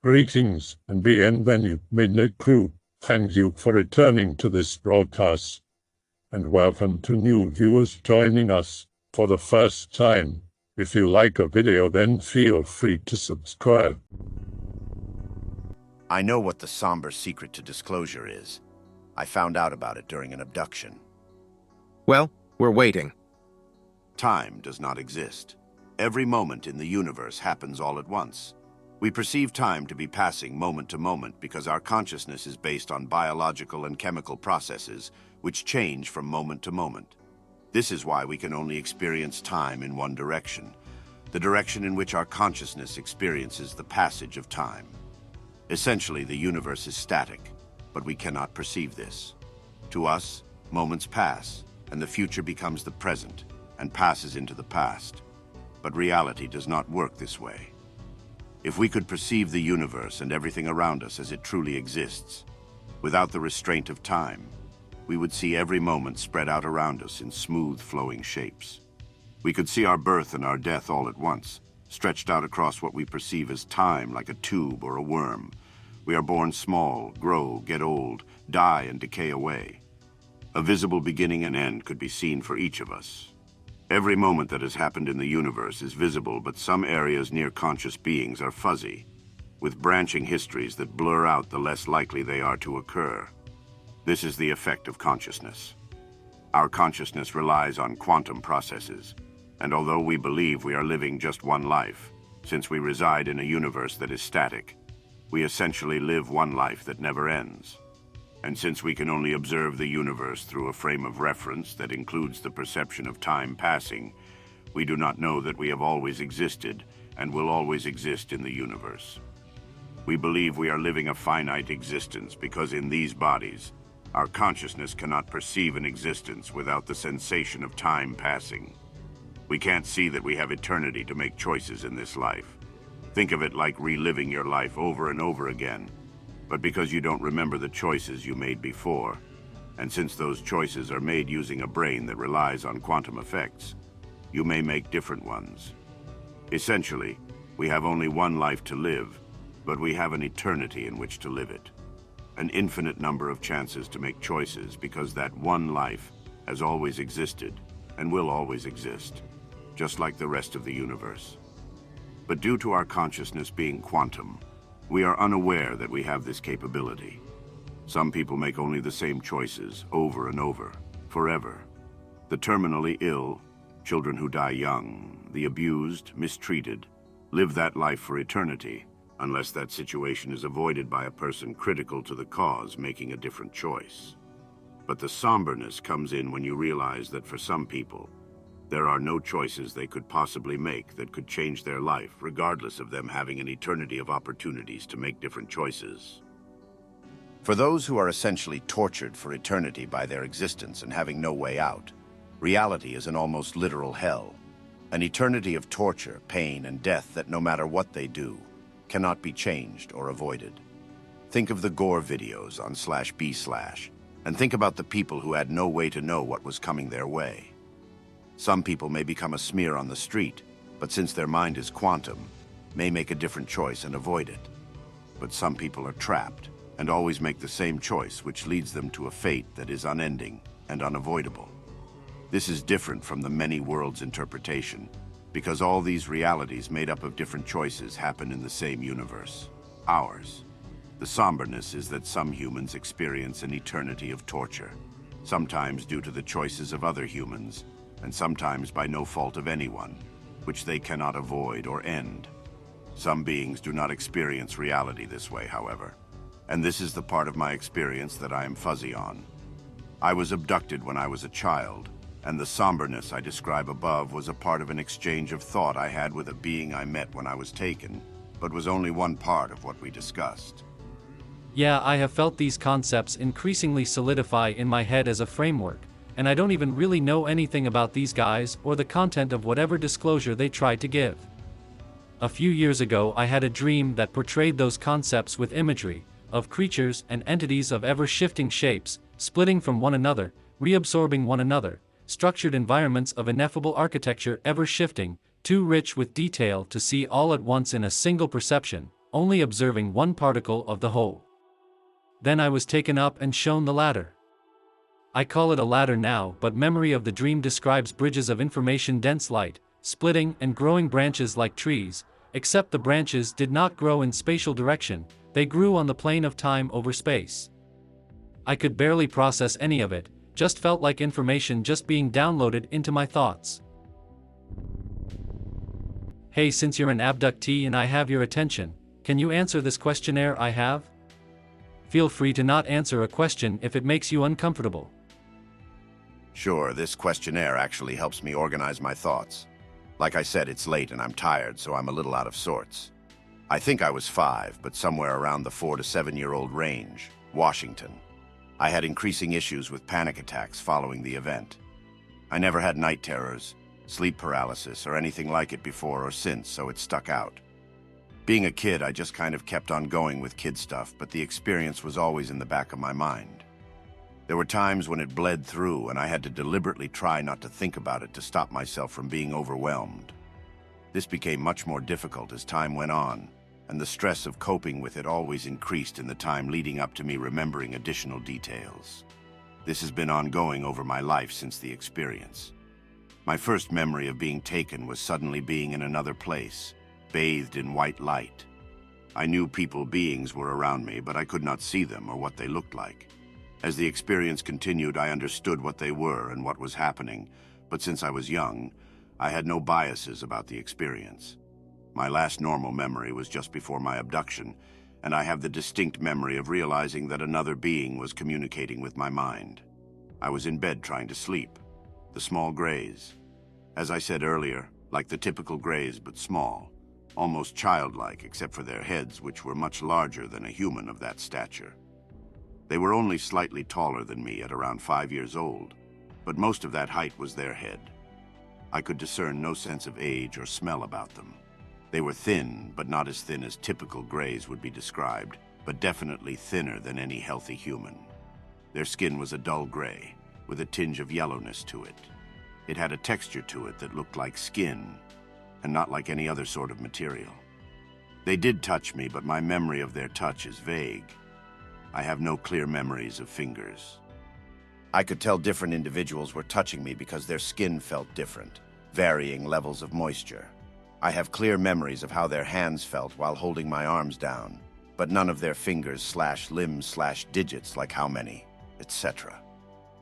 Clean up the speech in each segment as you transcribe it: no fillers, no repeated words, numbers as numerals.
Greetings and bienvenue, Midnight Crew. Thank you for returning to this broadcast. And welcome to new viewers joining us for the first time. If you like a video, then feel free to subscribe. I know what the somber secret to disclosure is. I found out about it during an abduction. Well, we're waiting. Time does not exist. Every moment in the universe happens all at once. We perceive time to be passing moment to moment because our consciousness is based on biological and chemical processes which change from moment to moment. This is why we can only experience time in one direction, the direction in which our consciousness experiences the passage of time. Essentially, the universe is static, but we cannot perceive this. To us, moments pass, and the future becomes the present and passes into the past. But reality does not work this way. If we could perceive the universe and everything around us as it truly exists, without the restraint of time, we would see every moment spread out around us in smooth, flowing shapes. We could see our birth and our death all at once, stretched out across what we perceive as time like a tube or a worm. We are born small, grow, get old, die, and decay away. A visible beginning and end could be seen for each of us. Every moment that has happened in the universe is visible, but some areas near conscious beings are fuzzy, with branching histories that blur out the less likely they are to occur. This is the effect of consciousness. Our consciousness relies on quantum processes, and although we believe we are living just one life, since we reside in a universe that is static, we essentially live one life that never ends. And since we can only observe the universe through a frame of reference that includes the perception of time passing, we do not know that we have always existed and will always exist in the universe. We believe we are living a finite existence because in these bodies, our consciousness cannot perceive an existence without the sensation of time passing. We can't see that we have eternity to make choices in this life. Think of it like reliving your life over and over again. But because you don't remember the choices you made before, and since those choices are made using a brain that relies on quantum effects, you may make different ones. Essentially, we have only one life to live, but we have an eternity in which to live it. An infinite number of chances to make choices because that one life has always existed and will always exist, just like the rest of the universe. But due to our consciousness being quantum, we are unaware that we have this capability. Some people make only the same choices over and over, forever. The terminally ill, children who die young, the abused, mistreated, live that life for eternity, unless that situation is avoided by a person critical to the cause making a different choice. But the somberness comes in when you realize that for some people, there are no choices they could possibly make that could change their life, regardless of them having an eternity of opportunities to make different choices. For those who are essentially tortured for eternity by their existence and having no way out, reality is an almost literal hell, an eternity of torture, pain, and death that no matter what they do, cannot be changed or avoided. Think of the gore videos on /b/ and think about the people who had no way to know what was coming their way. Some people may become a smear on the street, but since their mind is quantum, may make a different choice and avoid it. But some people are trapped and always make the same choice, which leads them to a fate that is unending and unavoidable. This is different from the many worlds interpretation, because all these realities made up of different choices happen in the same universe, ours. The somberness is that some humans experience an eternity of torture, sometimes due to the choices of other humans, and sometimes by no fault of anyone, which they cannot avoid or end. Some beings do not experience reality this way, however, and this is the part of my experience that I am fuzzy on. I was abducted when I was a child, and the somberness I describe above was a part of an exchange of thought I had with a being I met when I was taken, but was only one part of what we discussed. Yeah, I have felt these concepts increasingly solidify in my head as a framework, and I don't even really know anything about these guys or the content of whatever disclosure they tried to give. A few years ago I had a dream that portrayed those concepts with imagery of creatures and entities of ever-shifting shapes, splitting from one another, reabsorbing one another, structured environments of ineffable architecture ever-shifting, too rich with detail to see all at once in a single perception, only observing one particle of the whole. Then I was taken up and shown the ladder. I call it a ladder now, but memory of the dream describes bridges of information-dense light, splitting and growing branches like trees, except the branches did not grow in spatial direction, they grew on the plane of time over space. I could barely process any of it, just felt like information just being downloaded into my thoughts. Hey, since you're an abductee and I have your attention, can you answer this questionnaire I have? Feel free to not answer a question if it makes you uncomfortable. Sure, this questionnaire actually helps me organize my thoughts. Like I said, it's late and I'm tired, so I'm a little out of sorts. I think I was 5, but somewhere around the 4 to 7-year-old range, Washington. I had increasing issues with panic attacks following the event. I never had night terrors, sleep paralysis, or anything like it before or since, so it stuck out. Being a kid, I just kind of kept on going with kid stuff, but the experience was always in the back of my mind. There were times when it bled through, and I had to deliberately try not to think about it to stop myself from being overwhelmed. This became much more difficult as time went on, and the stress of coping with it always increased in the time leading up to me remembering additional details. This has been ongoing over my life since the experience. My first memory of being taken was suddenly being in another place, bathed in white light. I knew beings were around me, but I could not see them or what they looked like. As the experience continued, I understood what they were and what was happening, but since I was young, I had no biases about the experience. My last normal memory was just before my abduction, and I have the distinct memory of realizing that another being was communicating with my mind. I was in bed trying to sleep. The small grays. As I said earlier, like the typical grays but small, almost childlike except for their heads, which were much larger than a human of that stature. They were only slightly taller than me at around 5 years old, but most of that height was their head. I could discern no sense of age or smell about them. They were thin, but not as thin as typical grays would be described, but definitely thinner than any healthy human. Their skin was a dull gray, with a tinge of yellowness to it. It had a texture to it that looked like skin, and not like any other sort of material. They did touch me, but my memory of their touch is vague. I have no clear memories of fingers. I could tell different individuals were touching me because their skin felt different, varying levels of moisture. I have clear memories of how their hands felt while holding my arms down, but none of their fingers/limbs/digits like how many, etc.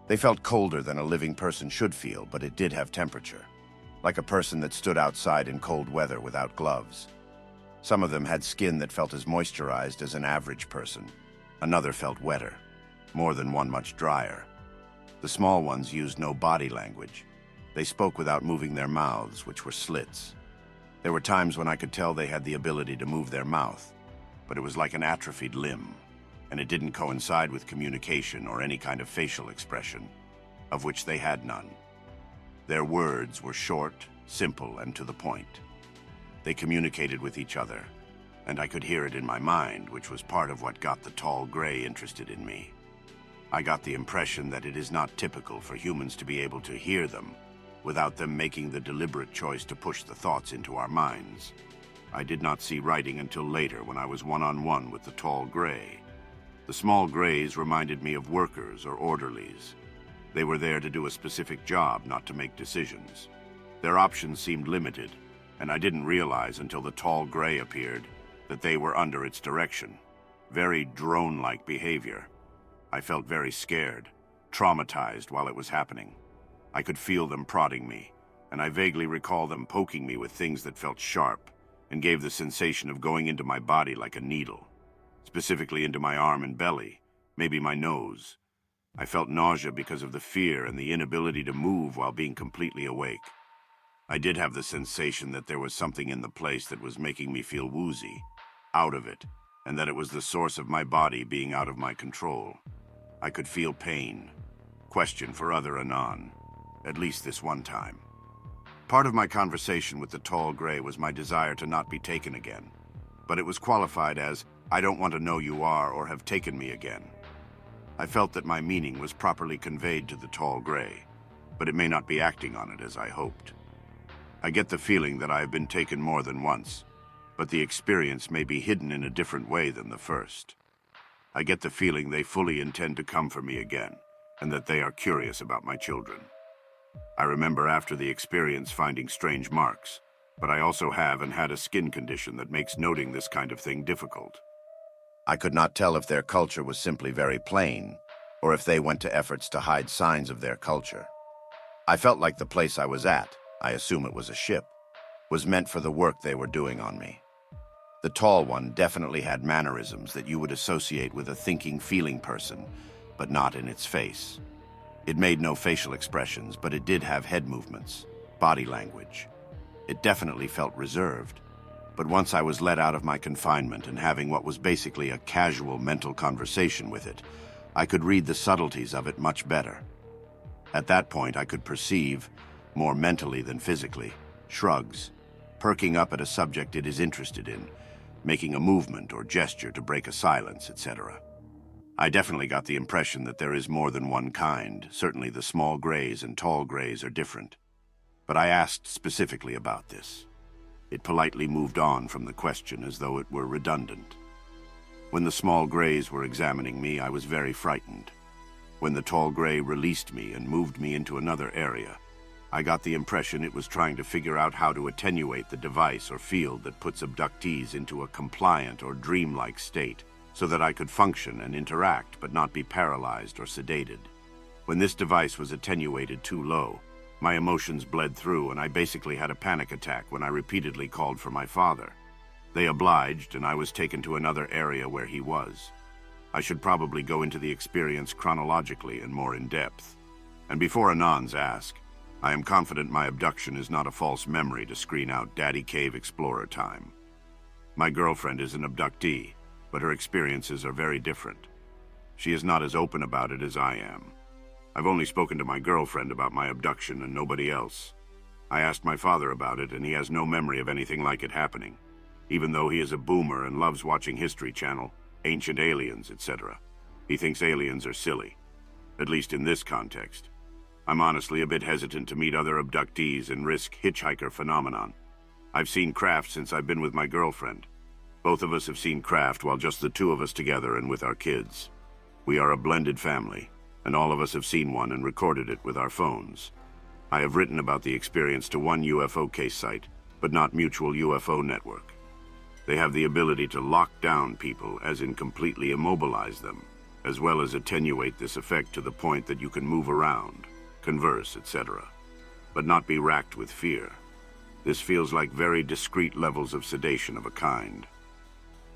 They felt colder than a living person should feel, but it did have temperature, like a person that stood outside in cold weather without gloves. Some of them had skin that felt as moisturized as an average person. Another felt wetter, more than one much drier. The small ones used no body language. They spoke without moving their mouths, which were slits. There were times when I could tell they had the ability to move their mouth, but it was like an atrophied limb, and it didn't coincide with communication or any kind of facial expression, of which they had none. Their words were short, simple, and to the point. They communicated with each other, and I could hear it in my mind, which was part of what got the tall gray interested in me. I got the impression that it is not typical for humans to be able to hear them without them making the deliberate choice to push the thoughts into our minds. I did not see writing until later when I was one-on-one with the tall gray. The small grays reminded me of workers or orderlies. They were there to do a specific job, not to make decisions. Their options seemed limited, and I didn't realize until the tall gray appeared that they were under its direction. Very drone-like behavior. I felt very scared, traumatized while it was happening. I could feel them prodding me, and I vaguely recall them poking me with things that felt sharp and gave the sensation of going into my body like a needle, specifically into my arm and belly, maybe my nose. I felt nausea because of the fear and the inability to move while being completely awake. I did have the sensation that there was something in the place that was making me feel woozy, out of it, and that it was the source of my body being out of my control. I could feel pain. Question for other anon, at least this one time. Part of my conversation with the tall gray was my desire to not be taken again, but it was qualified as, "I don't want to know you are or have taken me again." I felt that my meaning was properly conveyed to the tall gray, but it may not be acting on it as I hoped. I get the feeling that I have been taken more than once. but the experience may be hidden in a different way than the first. I get the feeling they fully intend to come for me again, and that they are curious about my children. I remember after the experience finding strange marks, but I also have and had a skin condition that makes noting this kind of thing difficult. I could not tell if their culture was simply very plain, or if they went to efforts to hide signs of their culture. I felt like the place I was at, I assume it was a ship, was meant for the work they were doing on me. The tall one definitely had mannerisms that you would associate with a thinking, feeling person, but not in its face. It made no facial expressions, but it did have head movements, body language. It definitely felt reserved. But once I was let out of my confinement and having what was basically a casual mental conversation with it, I could read the subtleties of it much better. At that point, I could perceive, more mentally than physically, shrugs, perking up at a subject it is interested in, making a movement or gesture to break a silence, etc. I definitely got the impression that there is more than one kind. Certainly the small grays and tall grays are different. But I asked specifically about this. It politely moved on from the question as though it were redundant. When the small grays were examining me, I was very frightened. When the tall gray released me and moved me into another area, I got the impression it was trying to figure out how to attenuate the device or field that puts abductees into a compliant or dreamlike state, so that I could function and interact but not be paralyzed or sedated. When this device was attenuated too low, my emotions bled through and I basically had a panic attack when I repeatedly called for my father. They obliged and I was taken to another area where he was. I should probably go into the experience chronologically and more in depth. And before Anons ask, I am confident my abduction is not a false memory to screen out Daddy Cave Explorer time. My girlfriend is an abductee, but her experiences are very different. She is not as open about it as I am. I've only spoken to my girlfriend about my abduction and nobody else. I asked my father about it and he has no memory of anything like it happening, even though he is a boomer and loves watching History Channel, Ancient Aliens, etc. He thinks aliens are silly, at least in this context. I'm honestly a bit hesitant to meet other abductees and risk hitchhiker phenomenon. I've seen craft since I've been with my girlfriend. Both of us have seen craft while just the two of us together and with our kids. We are a blended family, and all of us have seen one and recorded it with our phones. I have written about the experience to one UFO case site, but not Mutual UFO Network. They have the ability to lock down people, as in completely immobilize them, as well as attenuate this effect to the point that you can move around, converse, etc., but not be racked with fear. This feels like very discrete levels of sedation of a kind.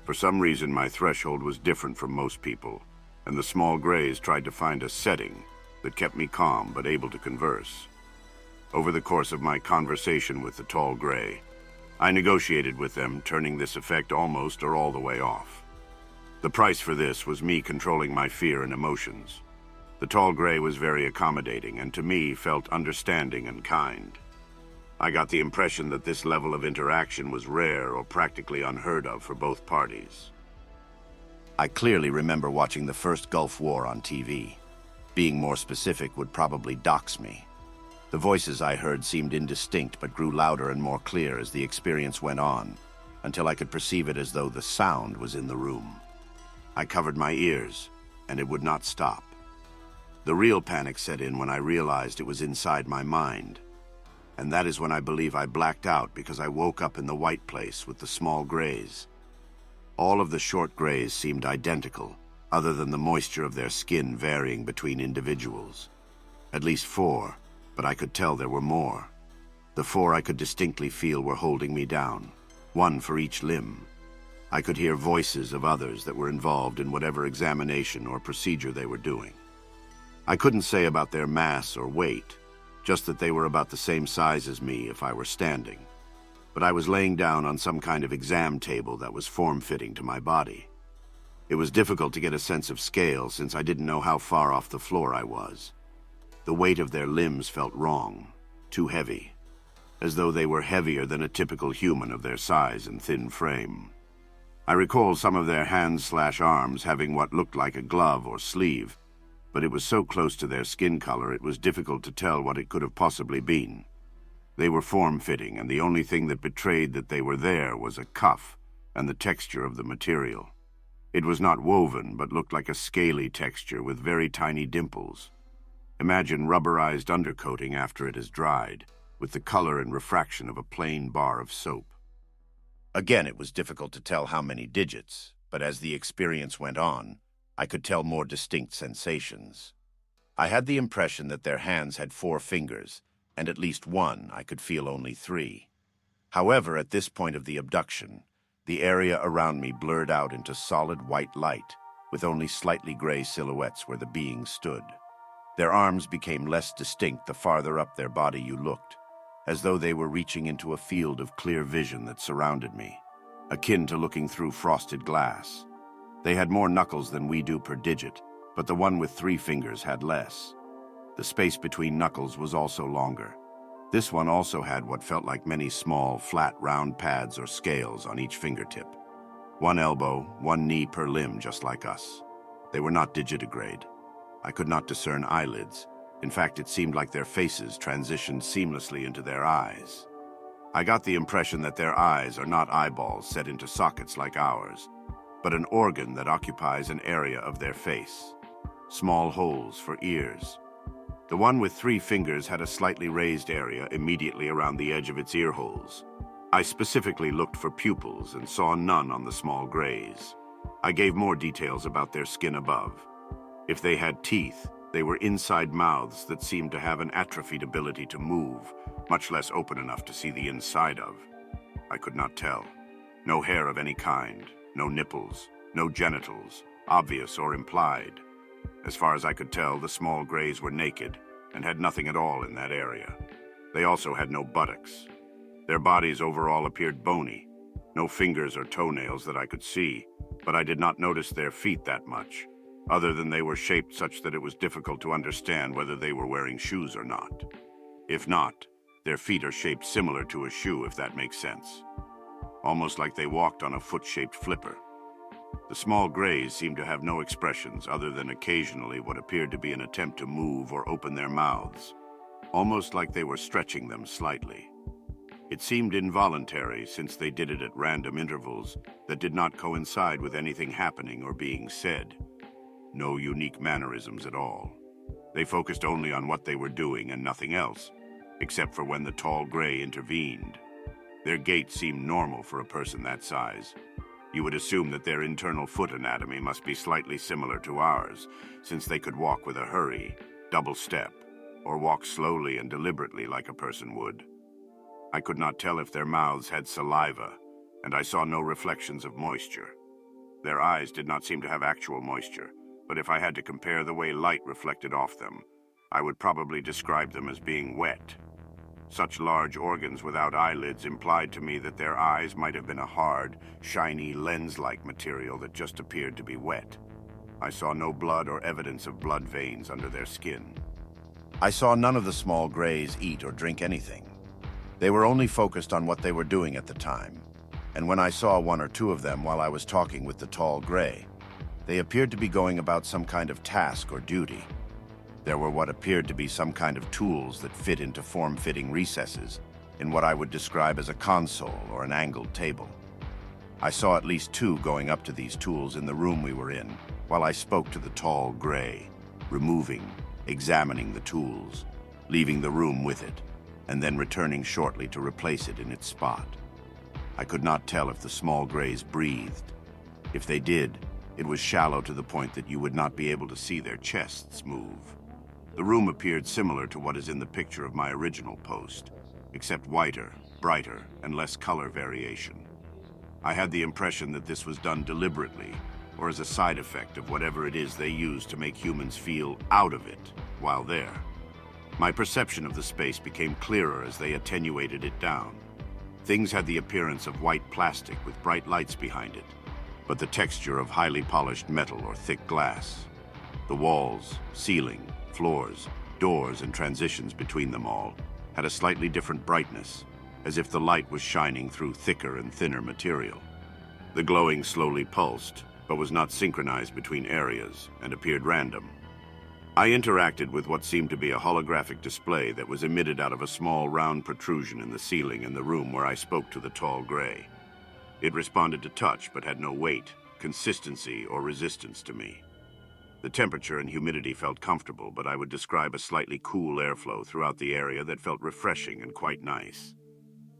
For some reason, my threshold was different from most people, and the small grays tried to find a setting that kept me calm but able to converse. Over the course of my conversation with the tall gray, I negotiated with them, turning this effect almost or all the way off. The price for this was me controlling my fear and emotions. The tall gray was very accommodating and to me felt understanding and kind. I got the impression that this level of interaction was rare or practically unheard of for both parties. I clearly remember watching the first Gulf War on TV. Being more specific would probably dox me. The voices I heard seemed indistinct but grew louder and more clear as the experience went on, until I could perceive it as though the sound was in the room. I covered my ears, and it would not stop. The real panic set in when I realized it was inside my mind, and that is when I believe I blacked out because I woke up in the white place with the small grays. All of the short grays seemed identical, other than the moisture of their skin varying between individuals. At least 4, but I could tell there were more. The 4 I could distinctly feel were holding me down, 1 for each limb. I could hear voices of others that were involved in whatever examination or procedure they were doing. I couldn't say about their mass or weight, just that they were about the same size as me if I were standing. But I was laying down on some kind of exam table that was form-fitting to my body. It was difficult to get a sense of scale since I didn't know how far off the floor I was. The weight of their limbs felt wrong, too heavy, as though they were heavier than a typical human of their size and thin frame. I recall some of their hands/arms having what looked like a glove or sleeve, but it was so close to their skin color it was difficult to tell what it could have possibly been. They were form-fitting, and the only thing that betrayed that they were there was a cuff and the texture of the material. It was not woven, but looked like a scaly texture with very tiny dimples. Imagine rubberized undercoating after it has dried, with the color and refraction of a plain bar of soap. Again, it was difficult to tell how many digits, but as the experience went on, I could tell more distinct sensations. I had the impression that their hands had 4 fingers, and at least one I could feel only 3. However, at this point of the abduction, the area around me blurred out into solid white light, with only slightly gray silhouettes where the beings stood. Their arms became less distinct the farther up their body you looked, as though they were reaching into a field of clear vision that surrounded me, akin to looking through frosted glass. They had more knuckles than we do per digit, but the one with 3 fingers had less. The space between knuckles was also longer. This one also had what felt like many small, flat, round pads or scales on each fingertip. 1 elbow, 1 knee per limb, just like us. They were not digitigrade. I could not discern eyelids. In fact, it seemed like their faces transitioned seamlessly into their eyes. I got the impression that their eyes are not eyeballs set into sockets like ours, but an organ that occupies an area of their face. Small holes for ears. The one with 3 fingers had a slightly raised area immediately around the edge of its ear holes. I specifically looked for pupils and saw none on the small grays. I gave more details about their skin above. If they had teeth, they were inside mouths that seemed to have an atrophied ability to move, much less open enough to see the inside of. I could not tell. No hair of any kind, no nipples, no genitals, obvious or implied. As far as I could tell, the small grays were naked and had nothing at all in that area. They also had no buttocks. Their bodies overall appeared bony. No fingers or toenails that I could see, but I did not notice their feet that much, other than they were shaped such that it was difficult to understand whether they were wearing shoes or not. If not, their feet are shaped similar to a shoe, if that makes sense. Almost like they walked on a foot-shaped flipper. The small grays seemed to have no expressions other than occasionally what appeared to be an attempt to move or open their mouths, almost like they were stretching them slightly. It seemed involuntary since they did it at random intervals that did not coincide with anything happening or being said. No unique mannerisms at all. They focused only on what they were doing and nothing else, except for when the tall gray intervened. Their gait seemed normal for a person that size. You would assume that their internal foot anatomy must be slightly similar to ours, since they could walk with a hurry, double step, or walk slowly and deliberately like a person would. I could not tell if their mouths had saliva, and I saw no reflections of moisture. Their eyes did not seem to have actual moisture, but if I had to compare the way light reflected off them, I would probably describe them as being wet. Such large organs without eyelids implied to me that their eyes might have been a hard, shiny, lens-like material that just appeared to be wet. I saw no blood or evidence of blood veins under their skin. I saw none of the small grays eat or drink anything. They were only focused on what they were doing at the time, and when I saw 1 or 2 of them while I was talking with the tall gray, they appeared to be going about some kind of task or duty. There were what appeared to be some kind of tools that fit into form-fitting recesses in what I would describe as a console or an angled table. I saw at least 2 going up to these tools in the room we were in while I spoke to the tall gray, removing, examining the tools, leaving the room with it, and then returning shortly to replace it in its spot. I could not tell if the small grays breathed. If they did, it was shallow to the point that you would not be able to see their chests move. The room appeared similar to what is in the picture of my original post, except whiter, brighter, and less color variation. I had the impression that this was done deliberately, or as a side effect of whatever it is they use to make humans feel out of it while there. My perception of the space became clearer as they attenuated it down. Things had the appearance of white plastic with bright lights behind it, but the texture of highly polished metal or thick glass. The walls, ceiling, floors, doors, and transitions between them all had a slightly different brightness, as if the light was shining through thicker and thinner material. The glowing slowly pulsed, but was not synchronized between areas and appeared random. I interacted with what seemed to be a holographic display that was emitted out of a small round protrusion in the ceiling in the room where I spoke to the tall gray. It responded to touch but had no weight, consistency, or resistance to me. The temperature and humidity felt comfortable, but I would describe a slightly cool airflow throughout the area that felt refreshing and quite nice.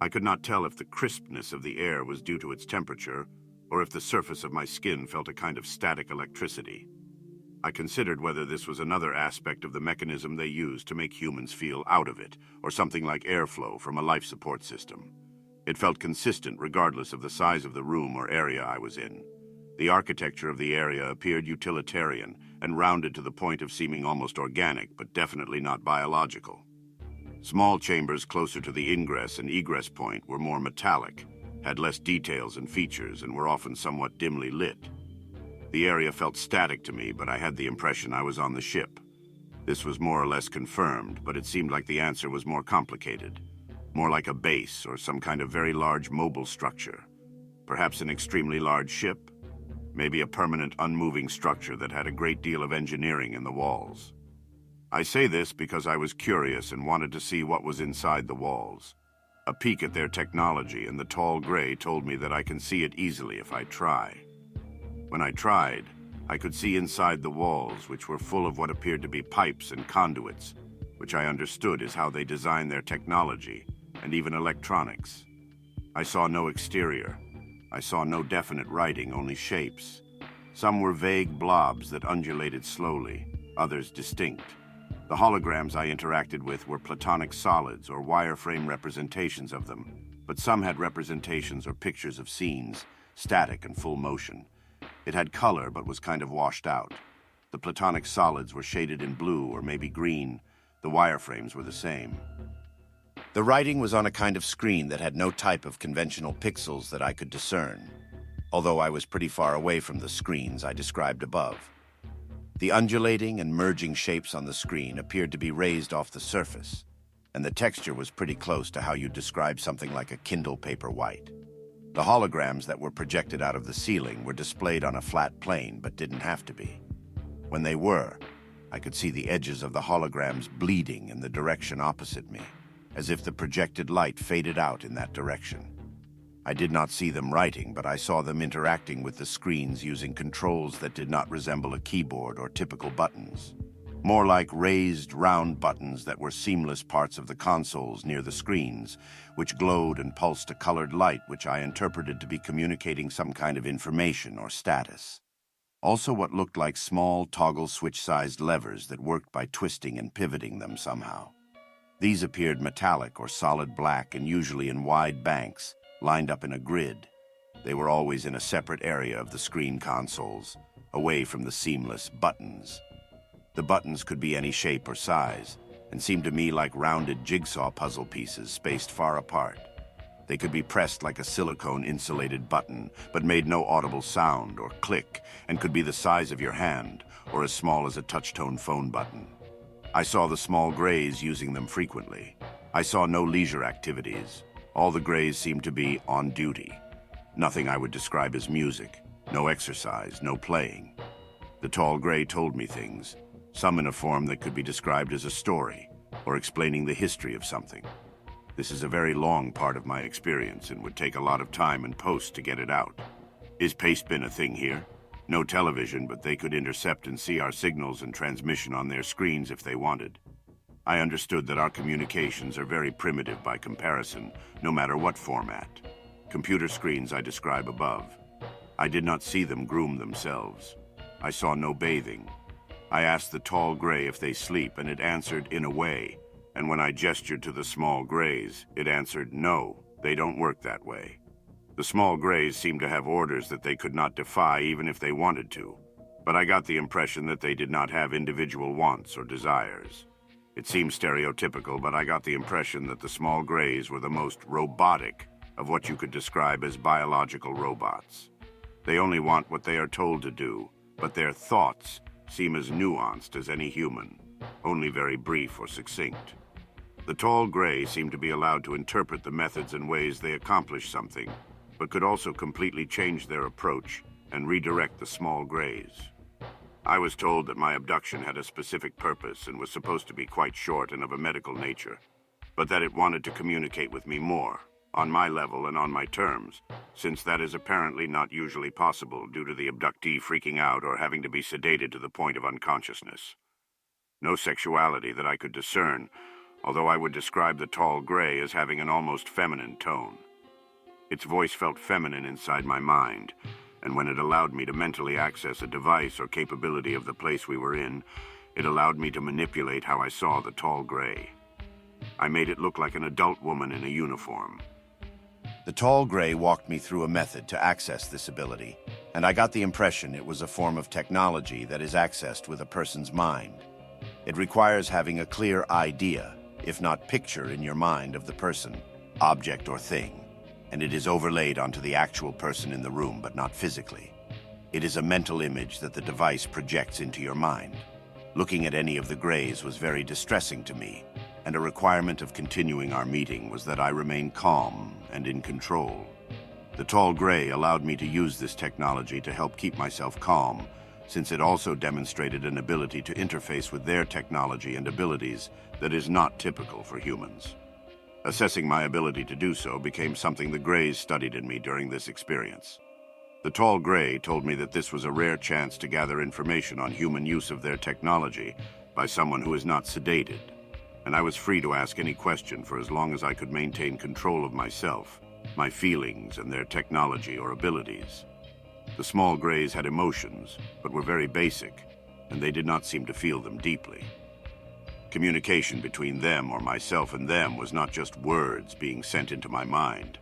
I could not tell if the crispness of the air was due to its temperature or if the surface of my skin felt a kind of static electricity. I considered whether this was another aspect of the mechanism they use to make humans feel out of it, or something like airflow from a life support system. It felt consistent regardless of the size of the room or area I was in. The architecture of the area appeared utilitarian and rounded to the point of seeming almost organic, but definitely not biological. Small chambers closer to the ingress and egress point were more metallic, had less details and features, and were often somewhat dimly lit. The area felt static to me, but I had the impression I was on the ship. This was more or less confirmed, but it seemed like the answer was more complicated. More like a base or some kind of very large mobile structure. Perhaps an extremely large ship? Maybe a permanent unmoving structure that had a great deal of engineering in the walls. I say this because I was curious and wanted to see what was inside the walls. A peek at their technology, and the tall gray told me that I can see it easily if I try. When I tried, I could see inside the walls, which were full of what appeared to be pipes and conduits, which I understood is how they design their technology, and even electronics. I saw no exterior. I saw no definite writing, only shapes. Some were vague blobs that undulated slowly, others distinct. The holograms I interacted with were platonic solids or wireframe representations of them, but some had representations or pictures of scenes, static and full motion. It had color but was kind of washed out. The platonic solids were shaded in blue or maybe green. The wireframes were the same. The writing was on a kind of screen that had no type of conventional pixels that I could discern, although I was pretty far away from the screens I described above. The undulating and merging shapes on the screen appeared to be raised off the surface, and the texture was pretty close to how you'd describe something like a Kindle Paperwhite. The holograms that were projected out of the ceiling were displayed on a flat plane, but didn't have to be. When they were, I could see the edges of the holograms bleeding in the direction opposite me, as if the projected light faded out in that direction. I did not see them writing, but I saw them interacting with the screens using controls that did not resemble a keyboard or typical buttons. More like raised, round buttons that were seamless parts of the consoles near the screens, which glowed and pulsed a colored light which I interpreted to be communicating some kind of information or status. Also what looked like small toggle switch-sized levers that worked by twisting and pivoting them somehow. These appeared metallic or solid black and usually in wide banks, lined up in a grid. They were always in a separate area of the screen consoles, away from the seamless buttons. The buttons could be any shape or size, and seemed to me like rounded jigsaw puzzle pieces spaced far apart. They could be pressed like a silicone-insulated button, but made no audible sound or click, and could be the size of your hand, or as small as a touch-tone phone button. I saw the small grays using them frequently. I saw no leisure activities. All the grays seemed to be on duty. Nothing I would describe as music, no exercise, no playing. The tall gray told me things, some in a form that could be described as a story, or explaining the history of something. This is a very long part of my experience and would take a lot of time and post to get it out. Is pastebin a thing here? No television, but they could intercept and see our signals and transmission on their screens if they wanted. I understood that our communications are very primitive by comparison, no matter what format. Computer screens I describe above. I did not see them groom themselves. I saw no bathing. I asked the tall gray if they sleep, and it answered in a way. And when I gestured to the small grays, it answered, no, they don't work that way. The small grays seemed to have orders that they could not defy even if they wanted to. But I got the impression that they did not have individual wants or desires. It seems stereotypical, but I got the impression that the small grays were the most robotic of what you could describe as biological robots. They only want what they are told to do, but their thoughts seem as nuanced as any human, only very brief or succinct. The tall gray seemed to be allowed to interpret the methods and ways they accomplish something, but could also completely change their approach and redirect the small grays. I was told that my abduction had a specific purpose and was supposed to be quite short and of a medical nature, but that it wanted to communicate with me more, on my level and on my terms, since that is apparently not usually possible due to the abductee freaking out or having to be sedated to the point of unconsciousness. No sexuality that I could discern, although I would describe the tall gray as having an almost feminine tone. Its voice felt feminine inside my mind, and when it allowed me to mentally access a device or capability of the place we were in, it allowed me to manipulate how I saw the tall gray. I made it look like an adult woman in a uniform. The tall gray walked me through a method to access this ability, and I got the impression it was a form of technology that is accessed with a person's mind. It requires having a clear idea, if not picture in your mind of the person, object or thing, and it is overlaid onto the actual person in the room but not physically. It is a mental image that the device projects into your mind. Looking at any of the grays was very distressing to me, and a requirement of continuing our meeting was that I remain calm and in control. The tall gray allowed me to use this technology to help keep myself calm, since it also demonstrated an ability to interface with their technology and abilities that is not typical for humans. Assessing my ability to do so became something the grays studied in me during this experience. The tall gray told me that this was a rare chance to gather information on human use of their technology by someone who is not sedated, and I was free to ask any question for as long as I could maintain control of myself, my feelings, and their technology or abilities. The small grays had emotions, but were very basic, and they did not seem to feel them deeply. Communication between them or myself and them was not just words being sent into my mind.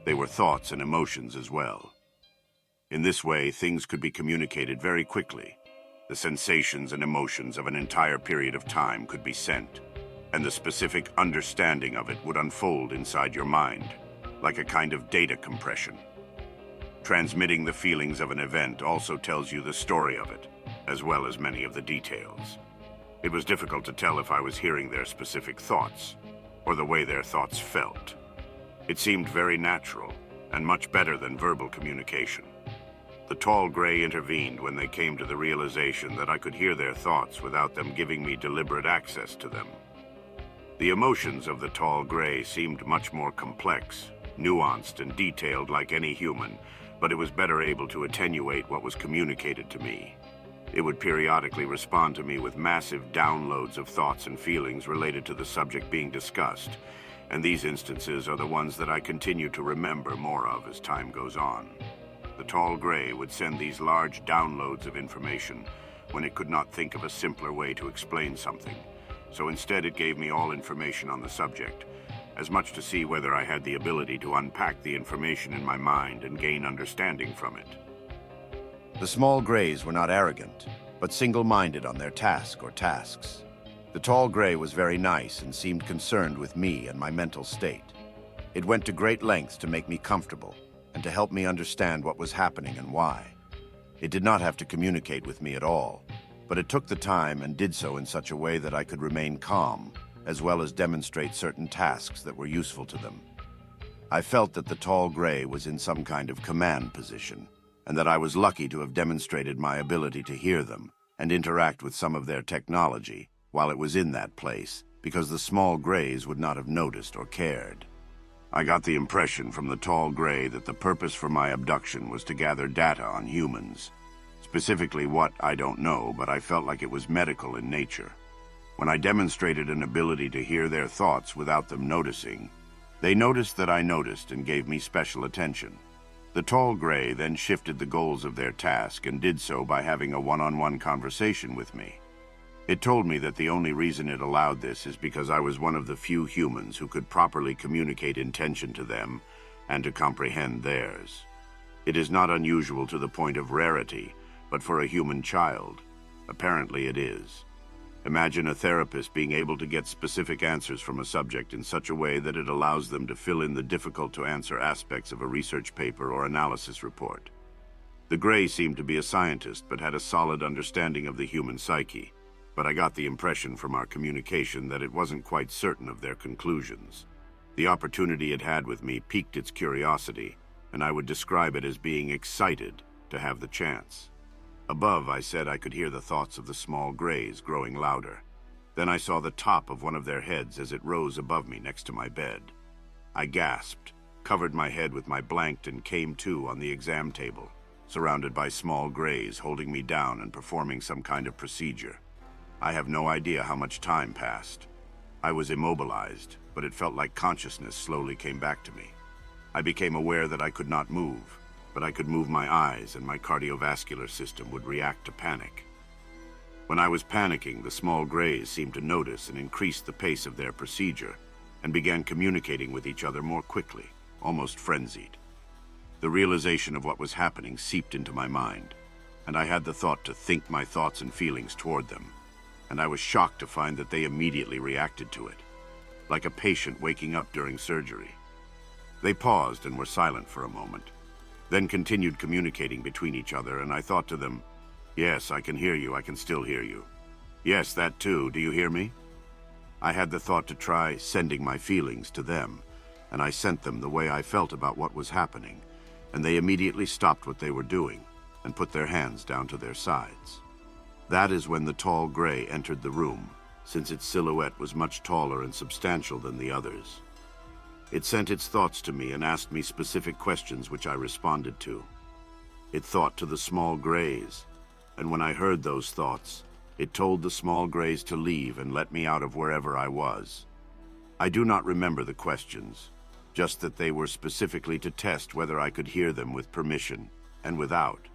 They were thoughts and emotions as well. In this way, things could be communicated very quickly. The sensations and emotions of an entire period of time could be sent, and the specific understanding of it would unfold inside your mind, like a kind of data compression. Transmitting the feelings of an event also tells you the story of it, as well as many of the details. It was difficult to tell if I was hearing their specific thoughts, or the way their thoughts felt. It seemed very natural, and much better than verbal communication. The tall gray intervened when they came to the realization that I could hear their thoughts without them giving me deliberate access to them. The emotions of the tall gray seemed much more complex, nuanced, and detailed like any human, but it was better able to attenuate what was communicated to me. It would periodically respond to me with massive downloads of thoughts and feelings related to the subject being discussed, and these instances are the ones that I continue to remember more of as time goes on. The tall gray would send these large downloads of information when it could not think of a simpler way to explain something, so instead it gave me all information on the subject, as much to see whether I had the ability to unpack the information in my mind and gain understanding from it. The small grays were not arrogant, but single-minded on their task or tasks. The tall gray was very nice and seemed concerned with me and my mental state. It went to great lengths to make me comfortable and to help me understand what was happening and why. It did not have to communicate with me at all, but it took the time and did so in such a way that I could remain calm, as well as demonstrate certain tasks that were useful to them. I felt that the tall gray was in some kind of command position, and that I was lucky to have demonstrated my ability to hear them and interact with some of their technology while it was in that place, because the small grays would not have noticed or cared. I got the impression from the tall gray that the purpose for my abduction was to gather data on humans. Specifically what, I don't know, but I felt like it was medical in nature. When I demonstrated an ability to hear their thoughts without them noticing, they noticed that I noticed and gave me special attention. The tall gray then shifted the goals of their task and did so by having a one-on-one conversation with me. It told me that the only reason it allowed this is because I was one of the few humans who could properly communicate intention to them and to comprehend theirs. It is not unusual to the point of rarity, but for a human child, apparently it is. Imagine a therapist being able to get specific answers from a subject in such a way that it allows them to fill in the difficult-to-answer aspects of a research paper or analysis report. The gray seemed to be a scientist but had a solid understanding of the human psyche, but I got the impression from our communication that it wasn't quite certain of their conclusions. The opportunity it had with me piqued its curiosity, and I would describe it as being excited to have the chance. Above, I said I could hear the thoughts of the small grays growing louder. Then I saw the top of one of their heads as it rose above me next to my bed. I gasped, covered my head with my blanket, and came to on the exam table, surrounded by small grays holding me down and performing some kind of procedure. I have no idea how much time passed. I was immobilized, but it felt like consciousness slowly came back to me. I became aware that I could not move, but I could move my eyes and my cardiovascular system would react to panic. When I was panicking, the small grays seemed to notice and increase the pace of their procedure and began communicating with each other more quickly, almost frenzied. The realization of what was happening seeped into my mind, and I had the thought to think my thoughts and feelings toward them, and I was shocked to find that they immediately reacted to it, like a patient waking up during surgery. They paused and were silent for a moment, then continued communicating between each other, and I thought to them, "Yes, I can hear you, I can still hear you. Yes, that too, do you hear me?" I had the thought to try sending my feelings to them, and I sent them the way I felt about what was happening, and they immediately stopped what they were doing and put their hands down to their sides. That is when the tall gray entered the room, since its silhouette was much taller and substantial than the others. It sent its thoughts to me and asked me specific questions which I responded to. It thought to the small grays, and when I heard those thoughts, it told the small grays to leave and let me out of wherever I was. I do not remember the questions, just that they were specifically to test whether I could hear them with permission and without,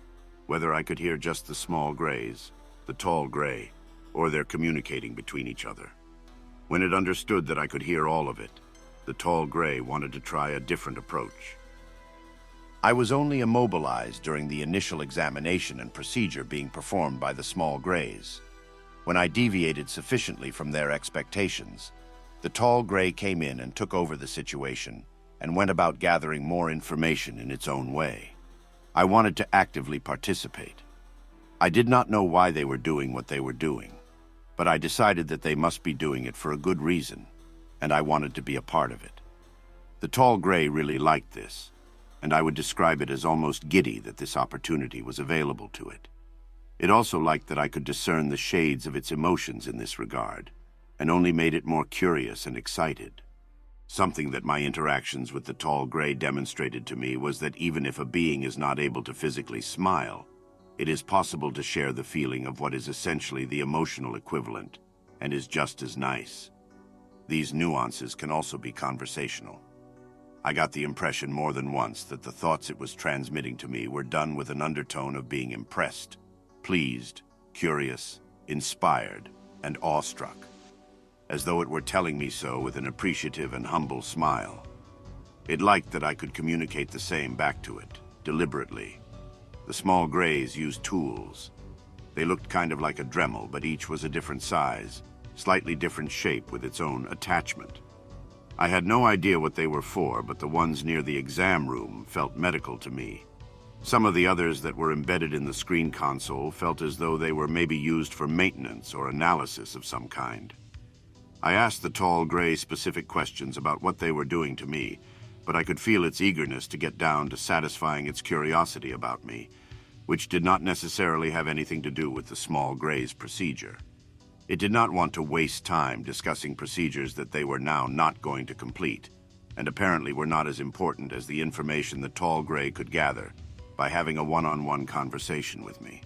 whether I could hear just the small grays, the tall gray, or their communicating between each other. When it understood that I could hear all of it, the tall gray wanted to try a different approach. I was only immobilized during the initial examination and procedure being performed by the small grays. When I deviated sufficiently from their expectations, the tall gray came in and took over the situation and went about gathering more information in its own way. I wanted to actively participate. I did not know why they were doing what they were doing, but I decided that they must be doing it for a good reason, and I wanted to be a part of it. The tall gray really liked this, and I would describe it as almost giddy that this opportunity was available to it. It also liked that I could discern the shades of its emotions in this regard, and only made it more curious and excited. Something that my interactions with the tall gray demonstrated to me was that even if a being is not able to physically smile, it is possible to share the feeling of what is essentially the emotional equivalent, and is just as nice. These nuances can also be conversational. I got the impression more than once that the thoughts it was transmitting to me were done with an undertone of being impressed, pleased, curious, inspired, and awestruck, as though it were telling me so with an appreciative and humble smile. It liked that I could communicate the same back to it, deliberately. The small grays used tools. They looked kind of like a Dremel, but each was a different size, slightly different shape with its own attachment. I had no idea what they were for, but the ones near the exam room felt medical to me. Some of the others that were embedded in the screen console felt as though they were maybe used for maintenance or analysis of some kind. I asked the tall gray specific questions about what they were doing to me, but I could feel its eagerness to get down to satisfying its curiosity about me, which did not necessarily have anything to do with the small gray's procedure. It did not want to waste time discussing procedures that they were now not going to complete, and apparently were not as important as the information the tall gray could gather by having a one-on-one conversation with me.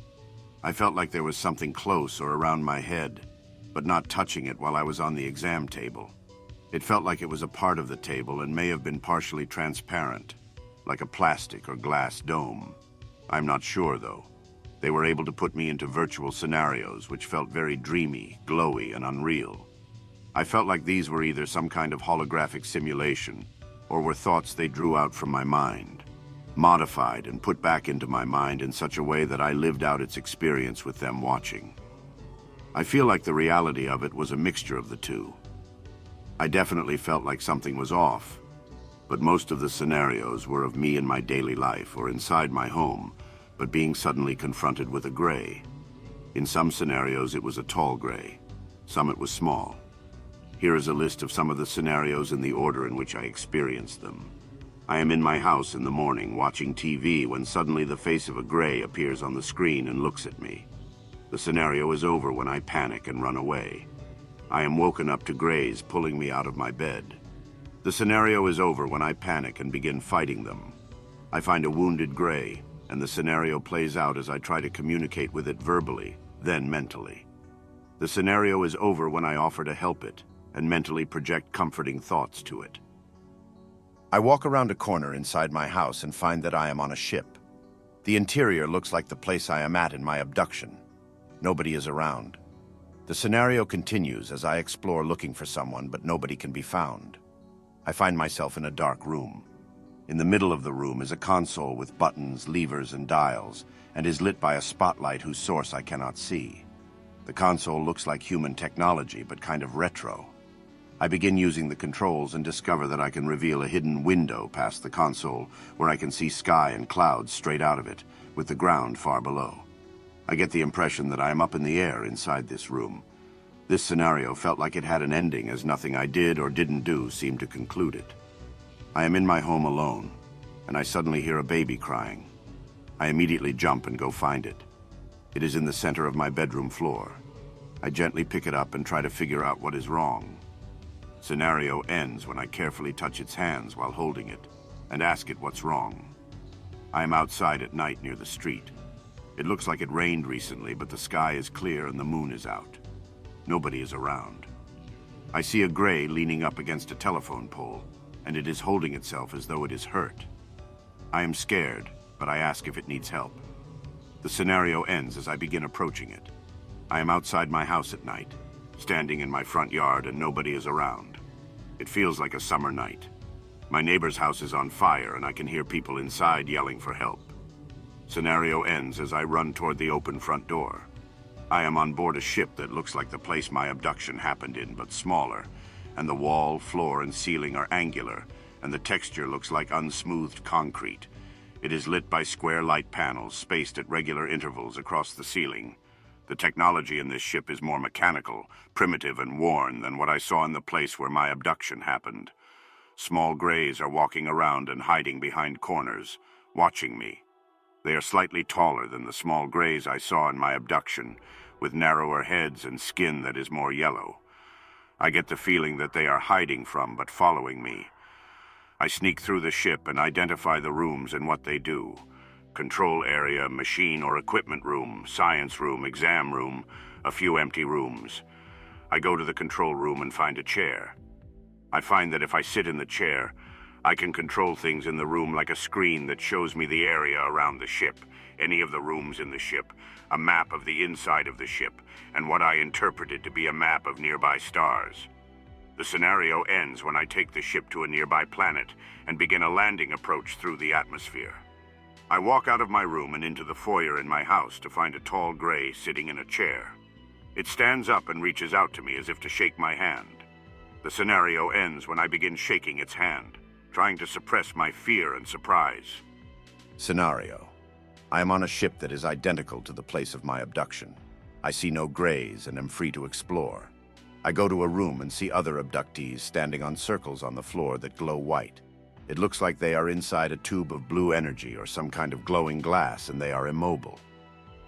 I felt like there was something close or around my head, but not touching it while I was on the exam table. It felt like it was a part of the table and may have been partially transparent, like a plastic or glass dome. I'm not sure, though. They were able to put me into virtual scenarios which felt very dreamy, glowy, and unreal. I felt like these were either some kind of holographic simulation or were thoughts they drew out from my mind, modified and put back into my mind in such a way that I lived out its experience with them watching. I feel like the reality of it was a mixture of the two. I definitely felt like something was off, but most of the scenarios were of me in my daily life or inside my home, but being suddenly confronted with a gray. In some scenarios it was a tall gray, some it was small. Here is a list of some of the scenarios in the order in which I experienced them. I am in my house in the morning watching TV when suddenly the face of a gray appears on the screen and looks at me. The scenario is over when I panic and run away. I am woken up to grays pulling me out of my bed. The scenario is over when I panic and begin fighting them. I find a wounded gray, and the scenario plays out as I try to communicate with it verbally, then mentally. The scenario is over when I offer to help it and mentally project comforting thoughts to it. I walk around a corner inside my house and find that I am on a ship. The interior looks like the place I am at in my abduction. Nobody is around. The scenario continues as I explore looking for someone, but nobody can be found. I find myself in a dark room. In the middle of the room is a console with buttons, levers, and dials, and is lit by a spotlight whose source I cannot see. The console looks like human technology, but kind of retro. I begin using the controls and discover that I can reveal a hidden window past the console where I can see sky and clouds straight out of it, with the ground far below. I get the impression that I am up in the air inside this room. This scenario felt like it had an ending, as nothing I did or didn't do seemed to conclude it. I am in my home alone, and I suddenly hear a baby crying. I immediately jump and go find it. It is in the center of my bedroom floor. I gently pick it up and try to figure out what is wrong. Scenario ends when I carefully touch its hands while holding it and ask it what's wrong. I am outside at night near the street. It looks like it rained recently, but the sky is clear and the moon is out. Nobody is around. I see a gray leaning up against a telephone pole, and it is holding itself as though it is hurt. I am scared, but I ask if it needs help. The scenario ends as I begin approaching it. I am outside my house at night, standing in my front yard, and nobody is around. It feels like a summer night. My neighbor's house is on fire, and I can hear people inside yelling for help. Scenario ends as I run toward the open front door. I am on board a ship that looks like the place my abduction happened in, but smaller, and the wall, floor, and ceiling are angular, and the texture looks like unsmoothed concrete. It is lit by square light panels spaced at regular intervals across the ceiling. The technology in this ship is more mechanical, primitive, and worn than what I saw in the place where my abduction happened. Small grays are walking around and hiding behind corners, watching me. They are slightly taller than the small grays I saw in my abduction, with narrower heads and skin that is more yellow. I get the feeling that they are hiding from but following me. I sneak through the ship and identify the rooms and what they do. Control area, machine or equipment room, science room, exam room, a few empty rooms. I go to the control room and find a chair. I find that if I sit in the chair, I can control things in the room like a screen that shows me the area around the ship, any of the rooms in the ship, a map of the inside of the ship, and what I interpreted to be a map of nearby stars. The scenario ends when I take the ship to a nearby planet and begin a landing approach through the atmosphere. I walk out of my room and into the foyer in my house to find a tall gray sitting in a chair. It stands up and reaches out to me as if to shake my hand. The scenario ends when I begin shaking its hand, trying to suppress my fear and surprise. Scenario. I am on a ship that is identical to the place of my abduction. I see no grays and am free to explore. I go to a room and see other abductees standing on circles on the floor that glow white. It looks like they are inside a tube of blue energy or some kind of glowing glass, and they are immobile.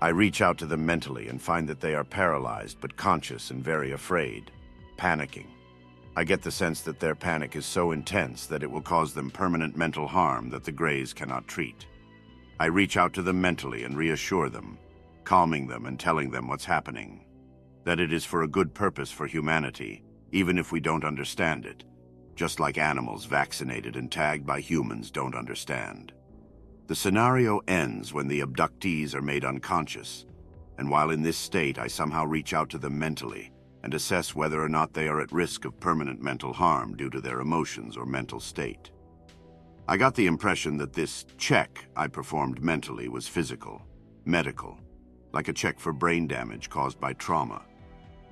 I reach out to them mentally and find that they are paralyzed but conscious and very afraid, panicking. I get the sense that their panic is so intense that it will cause them permanent mental harm that the grays cannot treat. I reach out to them mentally and reassure them, calming them and telling them what's happening, that it is for a good purpose for humanity, even if we don't understand it, just like animals vaccinated and tagged by humans don't understand. The scenario ends when the abductees are made unconscious, and while in this state I somehow reach out to them mentally and assess whether or not they are at risk of permanent mental harm due to their emotions or mental state. I got the impression that this check I performed mentally was physical, medical, like a check for brain damage caused by trauma.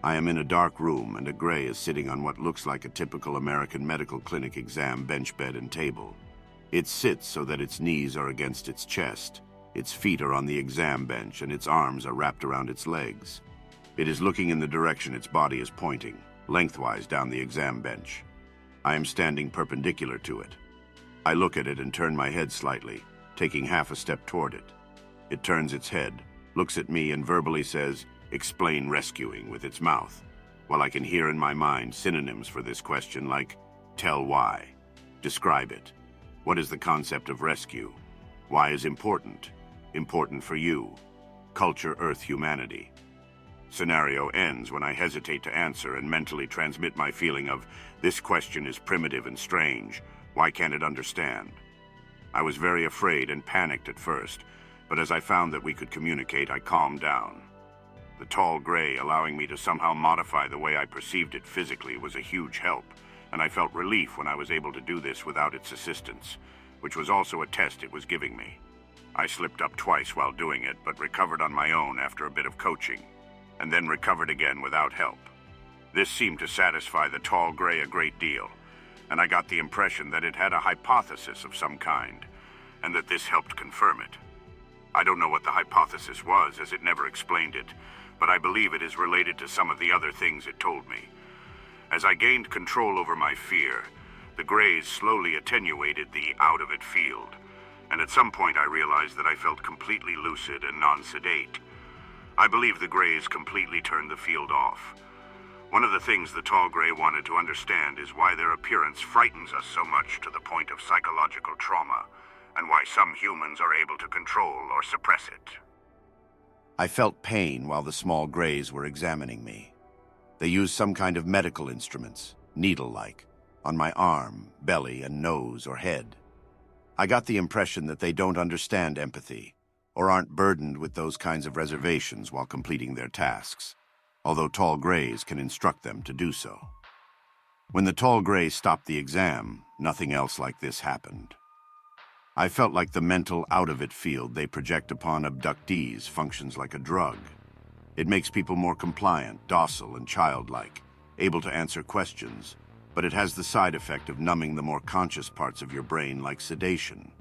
I am in a dark room and a gray is sitting on what looks like a typical American medical clinic exam bench, bed, and table. It sits so that its knees are against its chest, its feet are on the exam bench, and its arms are wrapped around its legs. It is looking in the direction its body is pointing, lengthwise down the exam bench. I am standing perpendicular to it. I look at it and turn my head slightly, taking half a step toward it. It turns its head, looks at me, and verbally says, "Explain rescuing," with its mouth, while I can hear in my mind synonyms for this question like, "Tell why," "Describe it," "What is the concept of rescue?" "Why is important?" "Important for you," "Culture, Earth, humanity." Scenario ends when I hesitate to answer and mentally transmit my feeling of, "This question is primitive and strange. Why can't it understand?" I was very afraid and panicked at first, but as I found that we could communicate, I calmed down. The tall gray allowing me to somehow modify the way I perceived it physically was a huge help, and I felt relief when I was able to do this without its assistance, which was also a test it was giving me. I slipped up twice while doing it, but recovered on my own after a bit of coaching, and then recovered again without help. This seemed to satisfy the tall gray a great deal, and I got the impression that it had a hypothesis of some kind, and that this helped confirm it. I don't know what the hypothesis was, as it never explained it, but I believe it is related to some of the other things it told me. As I gained control over my fear, the grays slowly attenuated the out-of-it field, and at some point I realized that I felt completely lucid and non-sedate. I believe the grays completely turned the field off. One of the things the tall gray wanted to understand is why their appearance frightens us so much to the point of psychological trauma, and why some humans are able to control or suppress it. I felt pain while the small grays were examining me. They used some kind of medical instruments, needle-like, on my arm, belly, and nose or head. I got the impression that they don't understand empathy, or aren't burdened with those kinds of reservations while completing their tasks, although tall grays can instruct them to do so. When the tall gray stopped the exam, nothing else like this happened. I felt like the mental out-of-it field they project upon abductees functions like a drug. It makes people more compliant, docile, and childlike, able to answer questions, but it has the side effect of numbing the more conscious parts of your brain like sedation.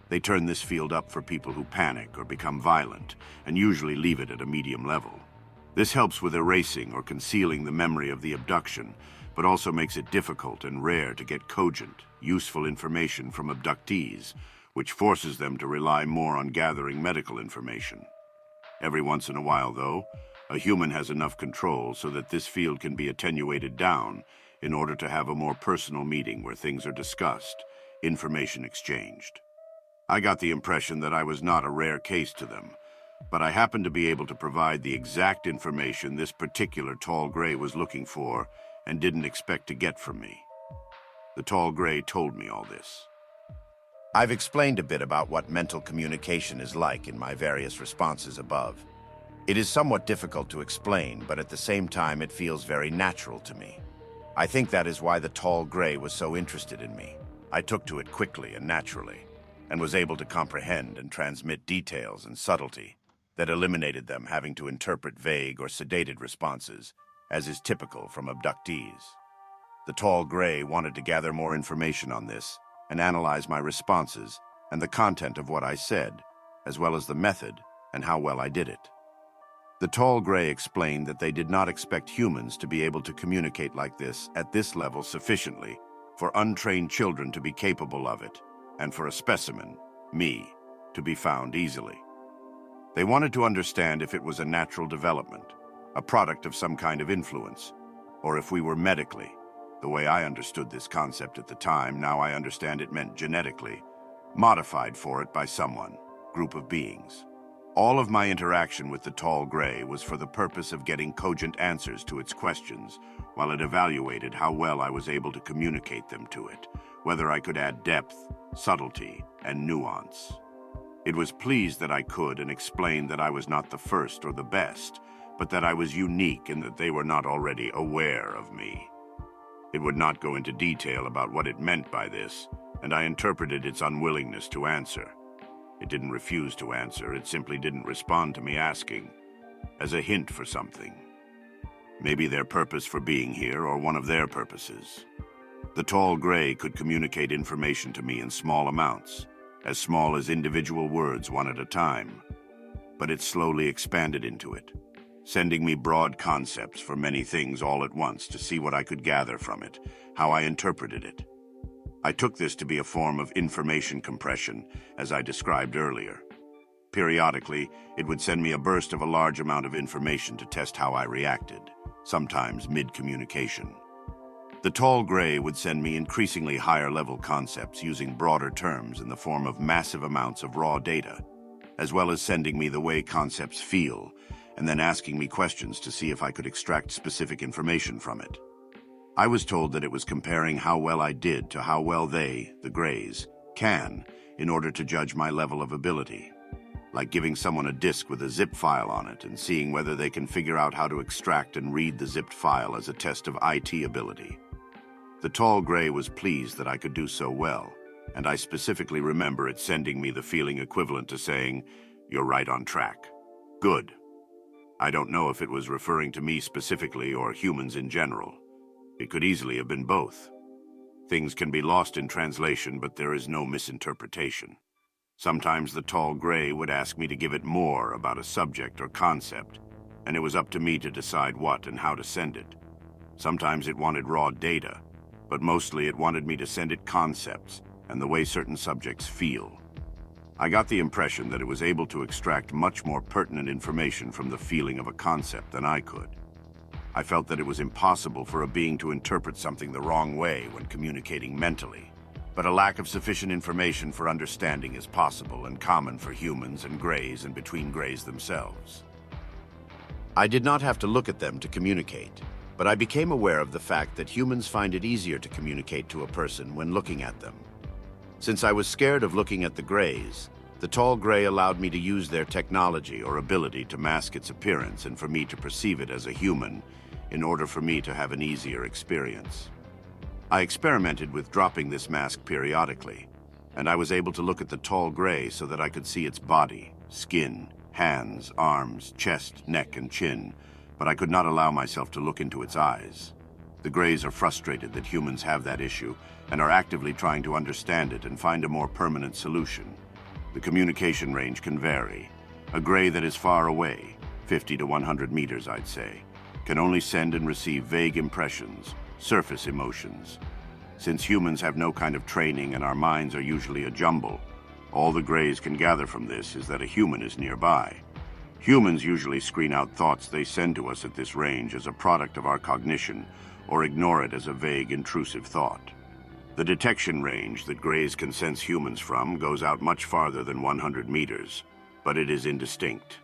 They turn this field up for people who panic or become violent, and usually leave it at a medium level. This helps with erasing or concealing the memory of the abduction, but also makes it difficult and rare to get cogent, useful information from abductees, which forces them to rely more on gathering medical information. Every once in a while, though, a human has enough control so that this field can be attenuated down in order to have a more personal meeting where things are discussed, information exchanged. I got the impression that I was not a rare case to them, but I happened to be able to provide the exact information this particular tall gray was looking for and didn't expect to get from me. The tall gray told me all this. I've explained a bit about what mental communication is like in my various responses above. It is somewhat difficult to explain, but at the same time it feels very natural to me. I think that is why the tall gray was so interested in me. I took to it quickly and naturally, and was able to comprehend and transmit details and subtlety that eliminated them having to interpret vague or sedated responses, as is typical from abductees. The tall gray wanted to gather more information on this and analyze my responses and the content of what I said, as well as the method and how well I did it. The tall gray explained that they did not expect humans to be able to communicate like this at this level sufficiently for untrained children to be capable of it, and for a specimen, me, to be found easily. They wanted to understand if it was a natural development, a product of some kind of influence, or if we were medically, the way I understood this concept at the time, now I understand it meant genetically, modified for it by someone, group of beings. All of my interaction with the tall gray was for the purpose of getting cogent answers to its questions, while it evaluated how well I was able to communicate them to it, whether I could add depth, subtlety, and nuance. It was pleased that I could and explained that I was not the first or the best, but that I was unique in that they were not already aware of me. It would not go into detail about what it meant by this, and I interpreted its unwillingness to answer. It didn't refuse to answer, it simply didn't respond to me asking, as a hint for something. Maybe their purpose for being here, or one of their purposes. The tall gray could communicate information to me in small amounts, as small as individual words one at a time, but it slowly expanded into it, sending me broad concepts for many things all at once to see what I could gather from it, how I interpreted it. I took this to be a form of information compression, as I described earlier. Periodically, it would send me a burst of a large amount of information to test how I reacted, sometimes mid-communication. The tall gray would send me increasingly higher-level concepts using broader terms in the form of massive amounts of raw data, as well as sending me the way concepts feel, and then asking me questions to see if I could extract specific information from it. I was told that it was comparing how well I did to how well they, the grays, can, in order to judge my level of ability. Like giving someone a disk with a zip file on it and seeing whether they can figure out how to extract and read the zipped file as a test of IT ability. The tall gray was pleased that I could do so well, and I specifically remember it sending me the feeling equivalent to saying, "You're right on track." Good. I don't know if it was referring to me specifically or humans in general. It could easily have been both. Things can be lost in translation, but there is no misinterpretation. Sometimes the tall gray would ask me to give it more about a subject or concept, and it was up to me to decide what and how to send it. Sometimes it wanted raw data, but mostly it wanted me to send it concepts and the way certain subjects feel. I got the impression that it was able to extract much more pertinent information from the feeling of a concept than I could. I felt that it was impossible for a being to interpret something the wrong way when communicating mentally. But a lack of sufficient information for understanding is possible and common for humans and grays and between grays themselves. I did not have to look at them to communicate, but I became aware of the fact that humans find it easier to communicate to a person when looking at them. Since I was scared of looking at the grays, the tall gray allowed me to use their technology or ability to mask its appearance and for me to perceive it as a human in order for me to have an easier experience. I experimented with dropping this mask periodically, and I was able to look at the tall gray so that I could see its body, skin, hands, arms, chest, neck, and chin, but I could not allow myself to look into its eyes. The grays are frustrated that humans have that issue and are actively trying to understand it and find a more permanent solution. The communication range can vary. A gray that is far away, 50 to 100 meters I'd say, can only send and receive vague impressions, surface emotions. Since humans have no kind of training and our minds are usually a jumble, all the grays can gather from this is that a human is nearby. Humans usually screen out thoughts they send to us at this range as a product of our cognition or ignore it as a vague, intrusive thought. The detection range that grays can sense humans from goes out much farther than 100 meters, but it is indistinct.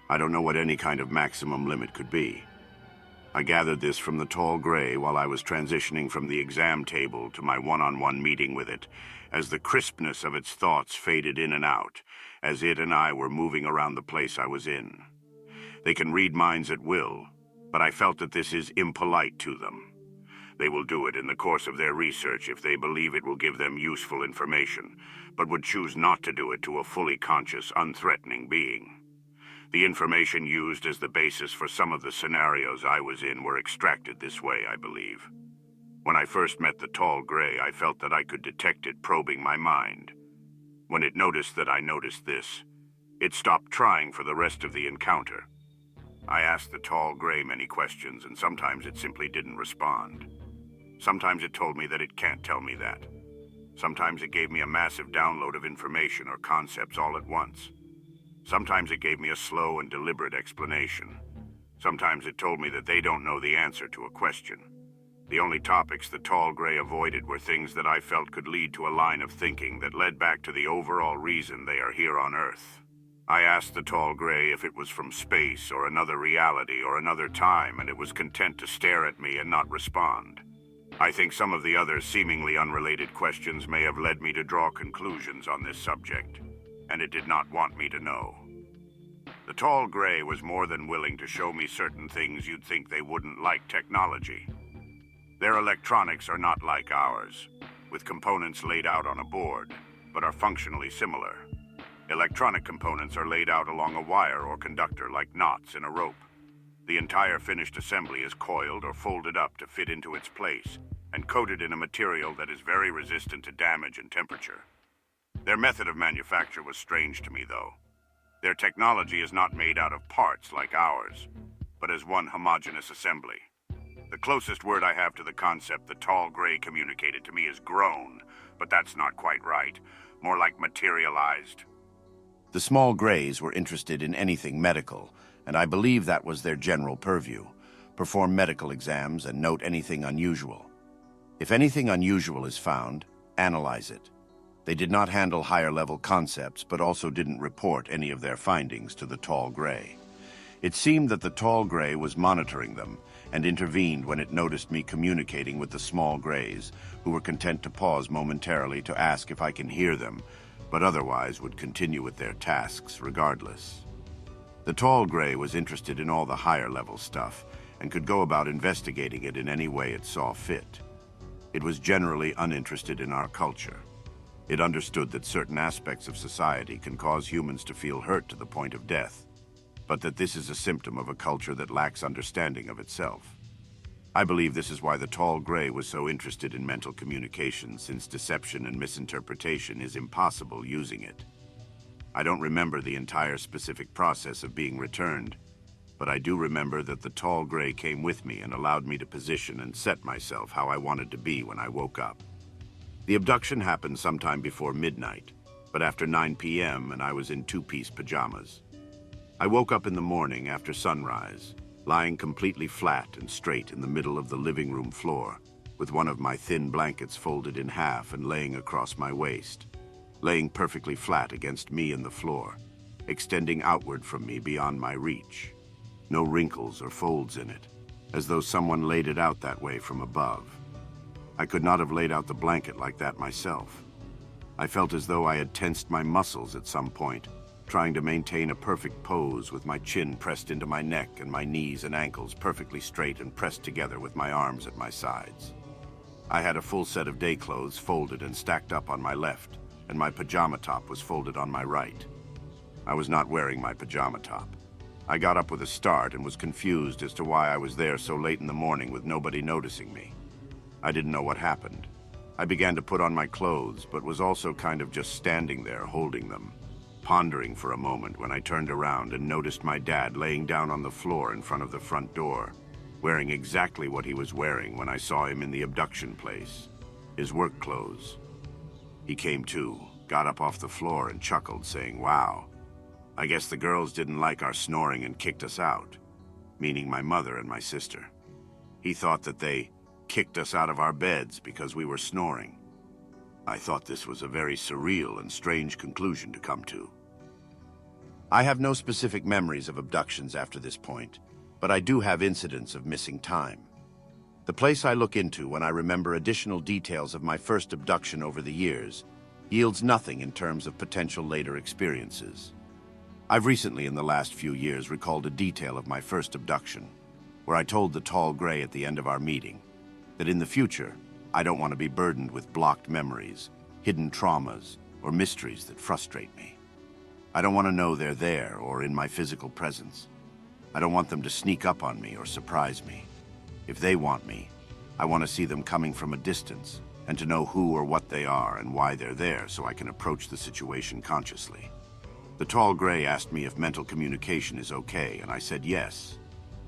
I don't know what any kind of maximum limit could be. I gathered this from the tall gray while I was transitioning from the exam table to my one-on-one meeting with it, as the crispness of its thoughts faded in and out, as it and I were moving around the place I was in. They can read minds at will, but I felt that this is impolite to them. They will do it in the course of their research if they believe it will give them useful information, but would choose not to do it to a fully conscious, unthreatening being. The information used as the basis for some of the scenarios I was in were extracted this way, I believe. When I first met the tall gray, I felt that I could detect it probing my mind. When it noticed that I noticed this, it stopped trying for the rest of the encounter. I asked the tall gray many questions, and sometimes it simply didn't respond. Sometimes it told me that it can't tell me that. Sometimes it gave me a massive download of information or concepts all at once. Sometimes it gave me a slow and deliberate explanation. Sometimes it told me that they don't know the answer to a question. The only topics the tall gray avoided were things that I felt could lead to a line of thinking that led back to the overall reason they are here on Earth. I asked the tall gray if it was from space or another reality or another time, and it was content to stare at me and not respond. I think some of the other seemingly unrelated questions may have led me to draw conclusions on this subject, and it did not want me to know. The tall gray was more than willing to show me certain things you'd think they wouldn't like technology. Their electronics are not like ours, with components laid out on a board, but are functionally similar. Electronic components are laid out along a wire or conductor like knots in a rope. The entire finished assembly is coiled or folded up to fit into its place, and coated in a material that is very resistant to damage and temperature. Their method of manufacture was strange to me, though. Their technology is not made out of parts like ours, but as one homogeneous assembly. The closest word I have to the concept the tall gray communicated to me is grown, but that's not quite right. More like materialized. The small grays were interested in anything medical, and I believe that was their general purview. Perform medical exams and note anything unusual. If anything unusual is found, analyze it. They did not handle higher-level concepts, but also didn't report any of their findings to the tall gray. It seemed that the tall gray was monitoring them and intervened when it noticed me communicating with the small grays, who were content to pause momentarily to ask if I can hear them, but otherwise would continue with their tasks regardless. The tall gray was interested in all the higher-level stuff and could go about investigating it in any way it saw fit. It was generally uninterested in our culture. It understood that certain aspects of society can cause humans to feel hurt to the point of death, but that this is a symptom of a culture that lacks understanding of itself. I believe this is why the tall gray was so interested in mental communication, since deception and misinterpretation is impossible using it. I don't remember the entire specific process of being returned, but I do remember that the tall gray came with me and allowed me to position and set myself how I wanted to be when I woke up. The abduction happened sometime before midnight, but after 9 p.m. and I was in two-piece pajamas. I woke up in the morning after sunrise, lying completely flat and straight in the middle of the living room floor, with one of my thin blankets folded in half and laying across my waist, laying perfectly flat against me and the floor, extending outward from me beyond my reach. No wrinkles or folds in it, as though someone laid it out that way from above. I could not have laid out the blanket like that myself. I felt as though I had tensed my muscles at some point, trying to maintain a perfect pose with my chin pressed into my neck and my knees and ankles perfectly straight and pressed together with my arms at my sides. I had a full set of day clothes folded and stacked up on my left, and my pajama top was folded on my right. I was not wearing my pajama top. I got up with a start and was confused as to why I was there so late in the morning with nobody noticing me. I didn't know what happened. I began to put on my clothes, but was also kind of just standing there holding them, pondering for a moment when I turned around and noticed my dad laying down on the floor in front of the front door, wearing exactly what he was wearing when I saw him in the abduction place, his work clothes. He came to, got up off the floor and chuckled, saying, "Wow, I guess the girls didn't like our snoring and kicked us out," meaning my mother and my sister. He thought that they kicked us out of our beds because we were snoring. I thought this was a very surreal and strange conclusion to come to. I have no specific memories of abductions after this point, but I do have incidents of missing time. The place I look into when I remember additional details of my first abduction over the years yields nothing in terms of potential later experiences. I've recently, in the last few years, recalled a detail of my first abduction, where I told the tall gray at the end of our meeting that in the future, I don't want to be burdened with blocked memories, hidden traumas, or mysteries that frustrate me. I don't want to know they're there or in my physical presence. I don't want them to sneak up on me or surprise me. If they want me, I want to see them coming from a distance and to know who or what they are and why they're there so I can approach the situation consciously. The tall gray asked me if mental communication is okay, and I said yes.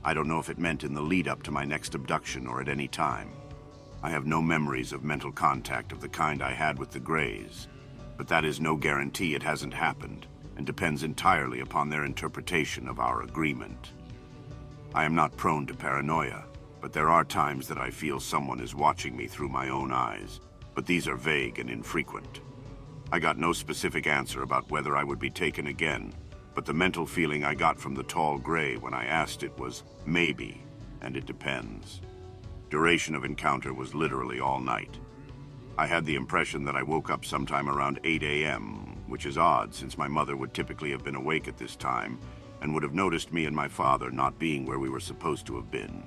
I don't know if it meant in the lead-up to my next abduction or at any time. I have no memories of mental contact of the kind I had with the Greys, but that is no guarantee it hasn't happened, and depends entirely upon their interpretation of our agreement. I am not prone to paranoia, but there are times that I feel someone is watching me through my own eyes, but these are vague and infrequent. I got no specific answer about whether I would be taken again, but the mental feeling I got from the tall gray when I asked it was maybe, and it depends. Duration of encounter was literally all night. I had the impression that I woke up sometime around 8 a.m., which is odd since my mother would typically have been awake at this time and would have noticed me and my father not being where we were supposed to have been.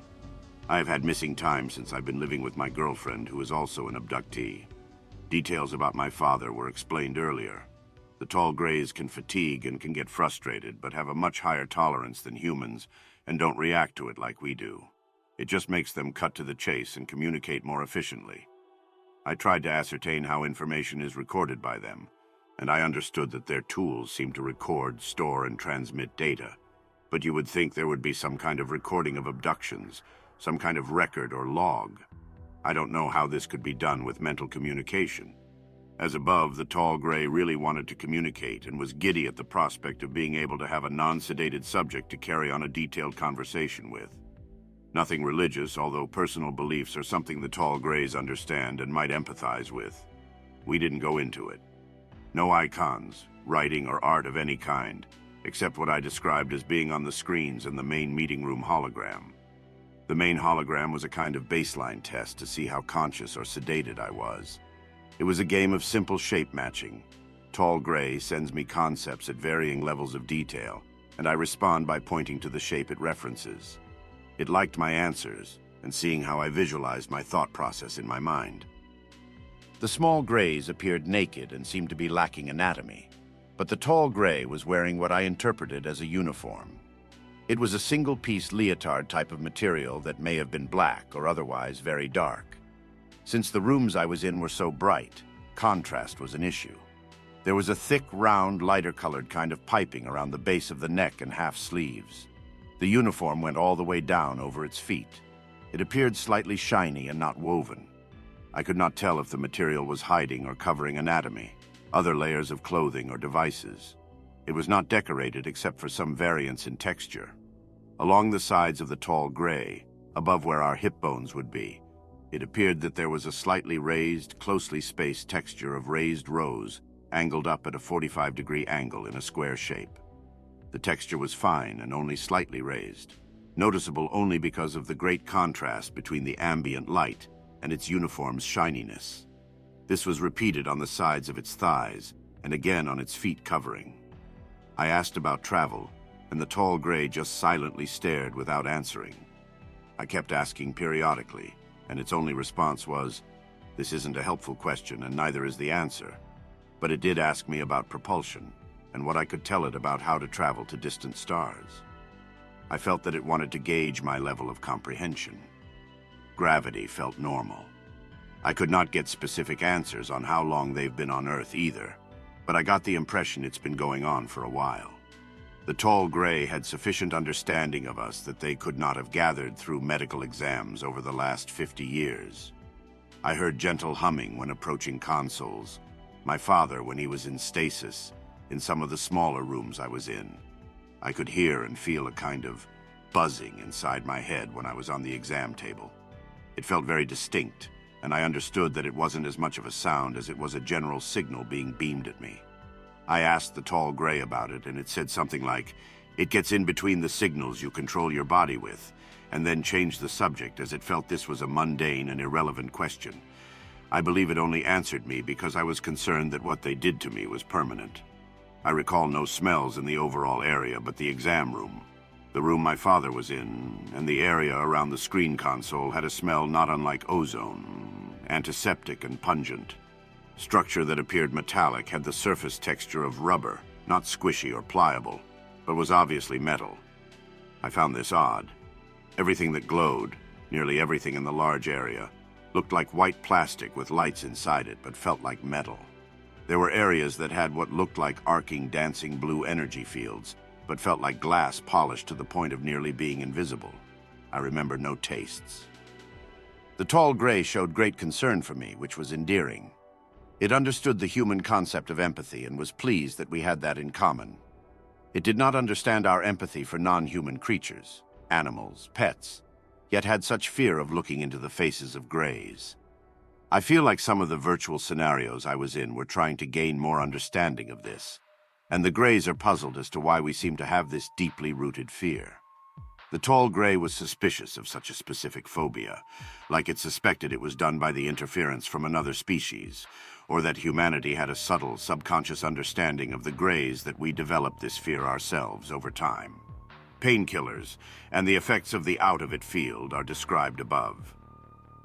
I have had missing time since I've been living with my girlfriend, who is also an abductee. Details about my father were explained earlier. The tall grays can fatigue and can get frustrated, but have a much higher tolerance than humans and don't react to it like we do. It just makes them cut to the chase and communicate more efficiently. I tried to ascertain how information is recorded by them, and I understood that their tools seem to record, store, and transmit data. But you would think there would be some kind of recording of abductions, some kind of record or log. I don't know how this could be done with mental communication. As above, the tall gray really wanted to communicate and was giddy at the prospect of being able to have a non-sedated subject to carry on a detailed conversation with. Nothing religious, although personal beliefs are something the tall grays understand and might empathize with. We didn't go into it. No icons, writing, or art of any kind, except what I described as being on the screens in the main meeting room hologram. The main hologram was a kind of baseline test to see how conscious or sedated I was. It was a game of simple shape matching. Tall gray sends me concepts at varying levels of detail, and I respond by pointing to the shape it references. It liked my answers, and seeing how I visualized my thought process in my mind. The small grays appeared naked and seemed to be lacking anatomy, but the tall gray was wearing what I interpreted as a uniform. It was a single-piece leotard type of material that may have been black or otherwise very dark. Since the rooms I was in were so bright, contrast was an issue. There was a thick, round, lighter-colored kind of piping around the base of the neck and half sleeves. The uniform went all the way down over its feet. It appeared slightly shiny and not woven. I could not tell if the material was hiding or covering anatomy, other layers of clothing or devices. It was not decorated except for some variance in texture. Along the sides of the tall gray, above where our hip bones would be, it appeared that there was a slightly raised, closely spaced texture of raised rows angled up at a 45-degree angle in a square shape. The texture was fine and only slightly raised, noticeable only because of the great contrast between the ambient light and its uniform's shininess. This was repeated on the sides of its thighs and again on its feet covering. I asked about travel, and the tall gray just silently stared without answering. I kept asking periodically, and its only response was, "This isn't a helpful question, and neither is the answer." But it did ask me about propulsion, and what I could tell it about how to travel to distant stars. I felt that it wanted to gauge my level of comprehension. Gravity felt normal. I could not get specific answers on how long they've been on Earth either, but I got the impression it's been going on for a while. The tall gray had sufficient understanding of us that they could not have gathered through medical exams over the last 50 years. I heard gentle humming when approaching consoles, my father when he was in stasis, in some of the smaller rooms I was in. I could hear and feel a kind of buzzing inside my head when I was on the exam table. It felt very distinct, and I understood that it wasn't as much of a sound as it was a general signal being beamed at me. I asked the tall gray about it, and it said something like, "It gets in between the signals you control your body with," and then changed the subject as it felt this was a mundane and irrelevant question. I believe it only answered me because I was concerned that what they did to me was permanent. I recall no smells in the overall area but the exam room. The room my father was in, and the area around the screen console had a smell not unlike ozone, antiseptic and pungent. Structure that appeared metallic had the surface texture of rubber, not squishy or pliable, but was obviously metal. I found this odd. Everything that glowed, nearly everything in the large area, looked like white plastic with lights inside it, but felt like metal. There were areas that had what looked like arcing, dancing blue energy fields, but felt like glass polished to the point of nearly being invisible. I remember no tastes. The tall gray showed great concern for me, which was endearing. It understood the human concept of empathy and was pleased that we had that in common. It did not understand our empathy for non-human creatures, animals, pets, yet had such fear of looking into the faces of grays. I feel like some of the virtual scenarios I was in were trying to gain more understanding of this, and the grays are puzzled as to why we seem to have this deeply rooted fear. The tall gray was suspicious of such a specific phobia, like it suspected it was done by the interference from another species, or that humanity had a subtle, subconscious understanding of the grays that we developed this fear ourselves over time. Painkillers and the effects of the out-of-it field are described above.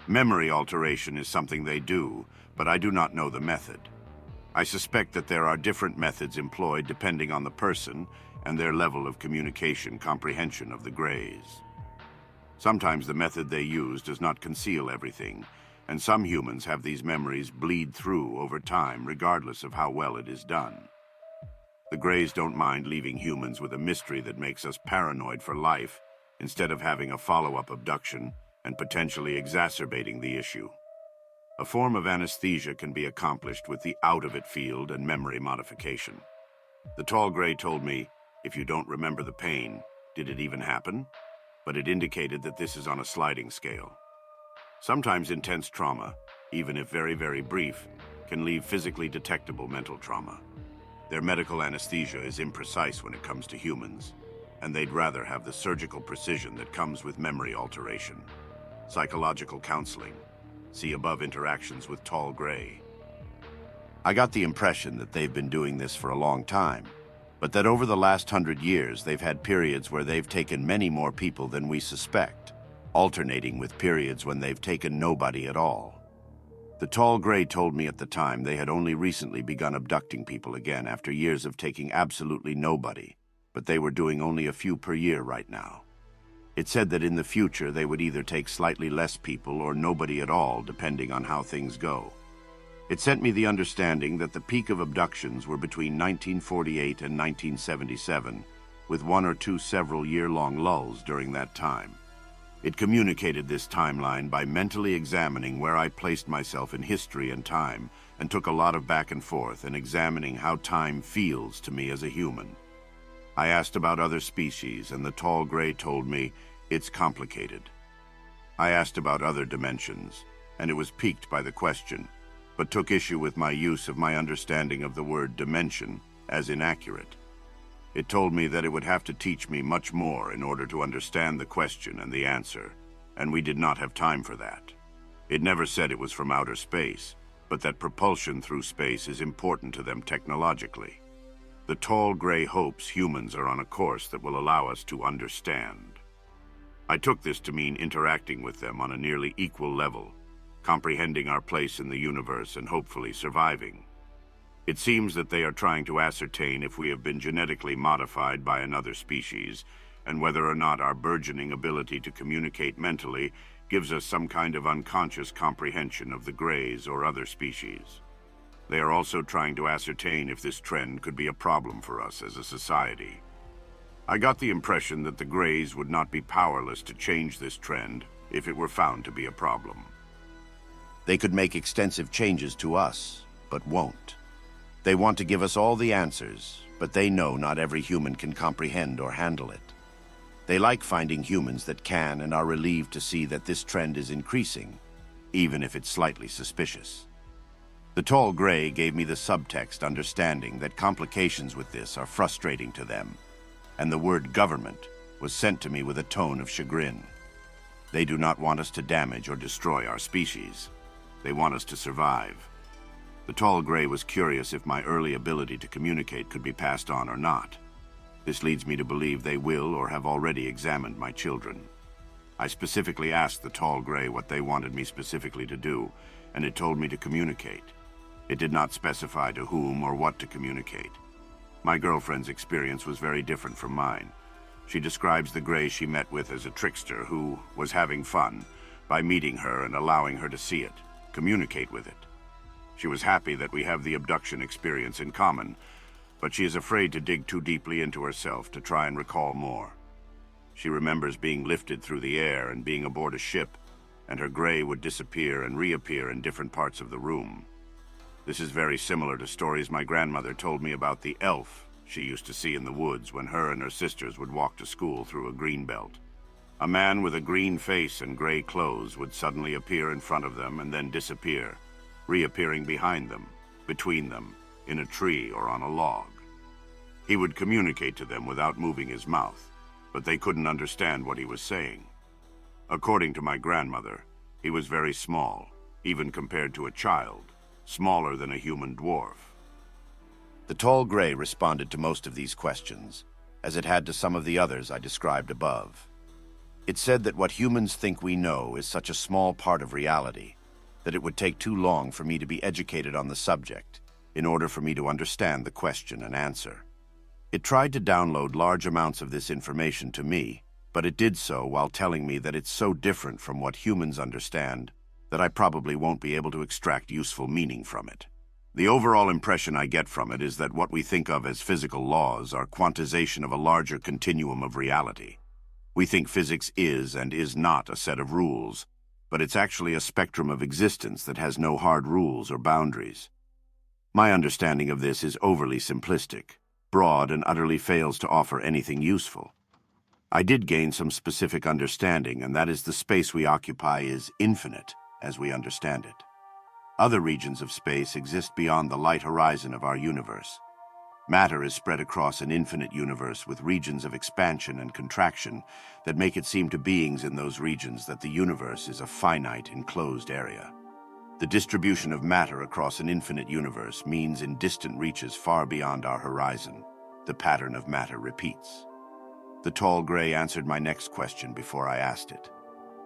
Memory alteration is something they do, but I do not know the method. I suspect that there are different methods employed depending on the person and their level of communication comprehension of the grays. Sometimes the method they use does not conceal everything, and some humans have these memories bleed through over time regardless of how well it is done. The grays don't mind leaving humans with a mystery that makes us paranoid for life, instead of having a follow-up abduction and potentially exacerbating the issue. A form of anesthesia can be accomplished with the out-of-it field and memory modification. The tall gray told me, if you don't remember the pain, did it even happen? But it indicated that this is on a sliding scale. Sometimes intense trauma, even if very, very brief, can leave physically detectable mental trauma. Their medical anesthesia is imprecise when it comes to humans, and they'd rather have the surgical precision that comes with memory alteration. Psychological counseling. See above interactions with tall gray. I got the impression that they've been doing this for a long time, but that over the last 100 years they've had periods where they've taken many more people than we suspect, alternating with periods when they've taken nobody at all. The tall gray told me at the time they had only recently begun abducting people again after years of taking absolutely nobody, but they were doing only a few per year right now. It said that in the future they would either take slightly less people or nobody at all, depending on how things go. It sent me the understanding that the peak of abductions were between 1948 and 1977, with 1 or 2 several-year-long lulls during that time. It communicated this timeline by mentally examining where I placed myself in history and time, and took a lot of back and forth and examining how time feels to me as a human. I asked about other species, and the tall gray told me it's complicated. I asked about other dimensions, and it was piqued by the question, but took issue with my use of my understanding of the word dimension as inaccurate. It told me that it would have to teach me much more in order to understand the question and the answer, and we did not have time for that. It never said it was from outer space, but that propulsion through space is important to them technologically. The tall gray hopes humans are on a course that will allow us to understand. I took this to mean interacting with them on a nearly equal level, comprehending our place in the universe and hopefully surviving. It seems that they are trying to ascertain if we have been genetically modified by another species, and whether or not our burgeoning ability to communicate mentally gives us some kind of unconscious comprehension of the Greys or other species. They are also trying to ascertain if this trend could be a problem for us as a society. I got the impression that the Greys would not be powerless to change this trend if it were found to be a problem. They could make extensive changes to us, but won't. They want to give us all the answers, but they know not every human can comprehend or handle it. They like finding humans that can and are relieved to see that this trend is increasing, even if it's slightly suspicious. The tall gray gave me the subtext understanding that complications with this are frustrating to them, and the word government was sent to me with a tone of chagrin. They do not want us to damage or destroy our species. They want us to survive. The tall gray was curious if my early ability to communicate could be passed on or not. This leads me to believe they will or have already examined my children. I specifically asked the tall gray what they wanted me specifically to do, and it told me to communicate. It did not specify to whom or what to communicate. My girlfriend's experience was very different from mine. She describes the gray she met with as a trickster who was having fun by meeting her and allowing her to see it, communicate with it. She was happy that we have the abduction experience in common, but she is afraid to dig too deeply into herself to try and recall more. She remembers being lifted through the air and being aboard a ship, and her gray would disappear and reappear in different parts of the room. This is very similar to stories my grandmother told me about the elf she used to see in the woods when her and her sisters would walk to school through a green belt. A man with a green face and gray clothes would suddenly appear in front of them and then disappear, reappearing behind them, between them, in a tree or on a log. He would communicate to them without moving his mouth, but they couldn't understand what he was saying. According to my grandmother, he was very small, even compared to a child, smaller than a human dwarf. The tall gray responded to most of these questions, as it had to some of the others I described above. It said that what humans think we know is such a small part of reality that it would take too long for me to be educated on the subject in order for me to understand the question and answer. It tried to download large amounts of this information to me, but it did so while telling me that it's so different from what humans understand that I probably won't be able to extract useful meaning from it. The overall impression I get from it is that what we think of as physical laws are quantization of a larger continuum of reality. We think physics is and is not a set of rules, but it's actually a spectrum of existence that has no hard rules or boundaries. My understanding of this is overly simplistic, broad, and utterly fails to offer anything useful. I did gain some specific understanding, and that is the space we occupy is infinite, as we understand it. Other regions of space exist beyond the light horizon of our universe. Matter is spread across an infinite universe with regions of expansion and contraction that make it seem to beings in those regions that the universe is a finite, enclosed area. The distribution of matter across an infinite universe means in distant reaches far beyond our horizon, the pattern of matter repeats. The tall gray answered my next question before I asked it.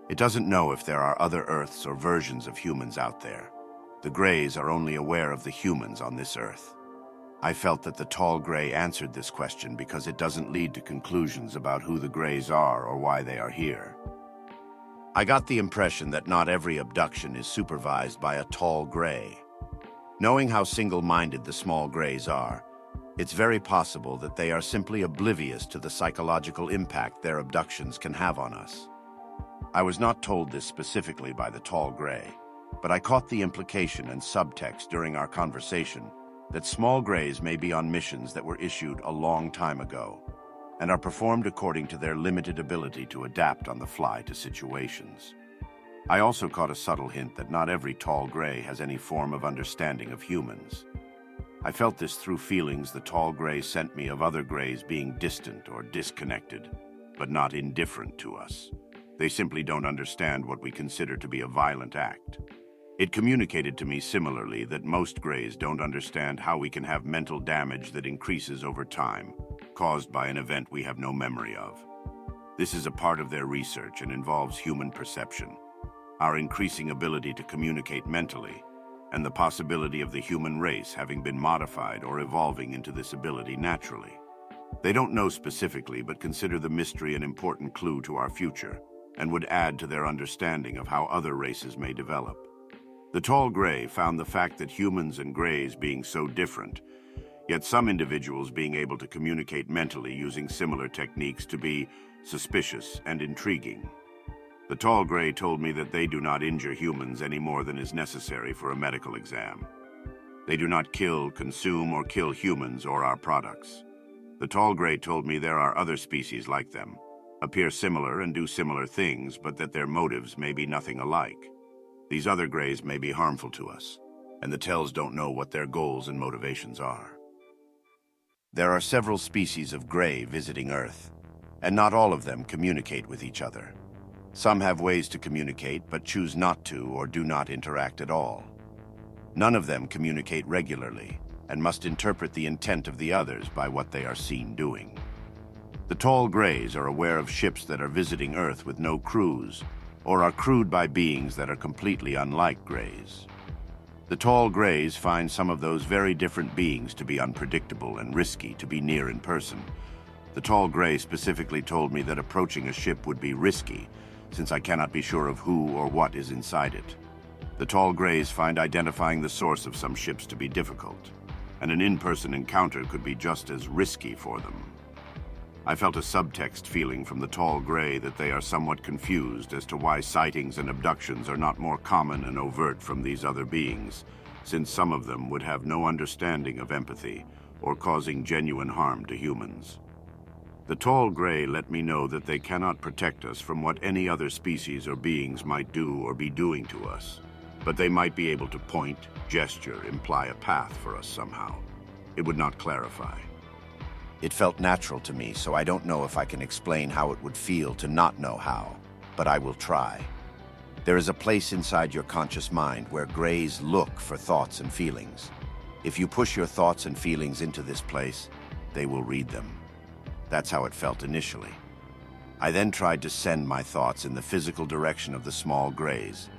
It doesn't know if there are other Earths or versions of humans out there. The grays are only aware of the humans on this Earth. I felt that the tall gray answered this question because it doesn't lead to conclusions about who the grays are or why they are here. I got the impression that not every abduction is supervised by a tall gray. Knowing how single-minded the small grays are, it's very possible that they are simply oblivious to the psychological impact their abductions can have on us. I was not told this specifically by the tall gray, but I caught the implication and subtext during our conversation that small grays may be on missions that were issued a long time ago and are performed according to their limited ability to adapt on the fly to situations. I also caught a subtle hint that not every tall gray has any form of understanding of humans. I felt this through feelings the tall gray sent me of other grays being distant or disconnected, but not indifferent to us. They simply don't understand what we consider to be a violent act. It communicated to me similarly that most grays don't understand how we can have mental damage that increases over time, caused by an event we have no memory of. This is a part of their research and involves human perception, our increasing ability to communicate mentally, and the possibility of the human race having been modified or evolving into this ability naturally. They don't know specifically, but consider the mystery an important clue to our future, and would add to their understanding of how other races may develop. The tall gray found the fact that humans and grays being so different, yet some individuals being able to communicate mentally using similar techniques to be suspicious and intriguing. The tall gray told me that they do not injure humans any more than is necessary for a medical exam. They do not kill, consume, or kill humans or our products. The tall gray told me there are other species like them, appear similar and do similar things, but that their motives may be nothing alike. These other grays may be harmful to us, and the tells don't know what their goals and motivations are. There are several species of gray visiting Earth, and not all of them communicate with each other. Some have ways to communicate, but choose not to or do not interact at all. None of them communicate regularly, and must interpret the intent of the others by what they are seen doing. The tall grays are aware of ships that are visiting Earth with no crews, or are crewed by beings that are completely unlike grays. The tall grays find some of those very different beings to be unpredictable and risky to be near in person. The tall gray specifically told me that approaching a ship would be risky, since I cannot be sure of who or what is inside it. The tall grays find identifying the source of some ships to be difficult, and an in-person encounter could be just as risky for them. I felt a subtext feeling from the tall gray that they are somewhat confused as to why sightings and abductions are not more common and overt from these other beings, since some of them would have no understanding of empathy or causing genuine harm to humans. The tall gray let me know that they cannot protect us from what any other species or beings might do or be doing to us, but they might be able to point, gesture, imply a path for us somehow. It would not clarify. It felt natural to me, so I don't know if I can explain how it would feel to not know how, but I will try. There is a place inside your conscious mind where grays look for thoughts and feelings. If you push your thoughts and feelings into this place, they will read them. That's how it felt initially. I then tried to send my thoughts in the physical direction of the small grays,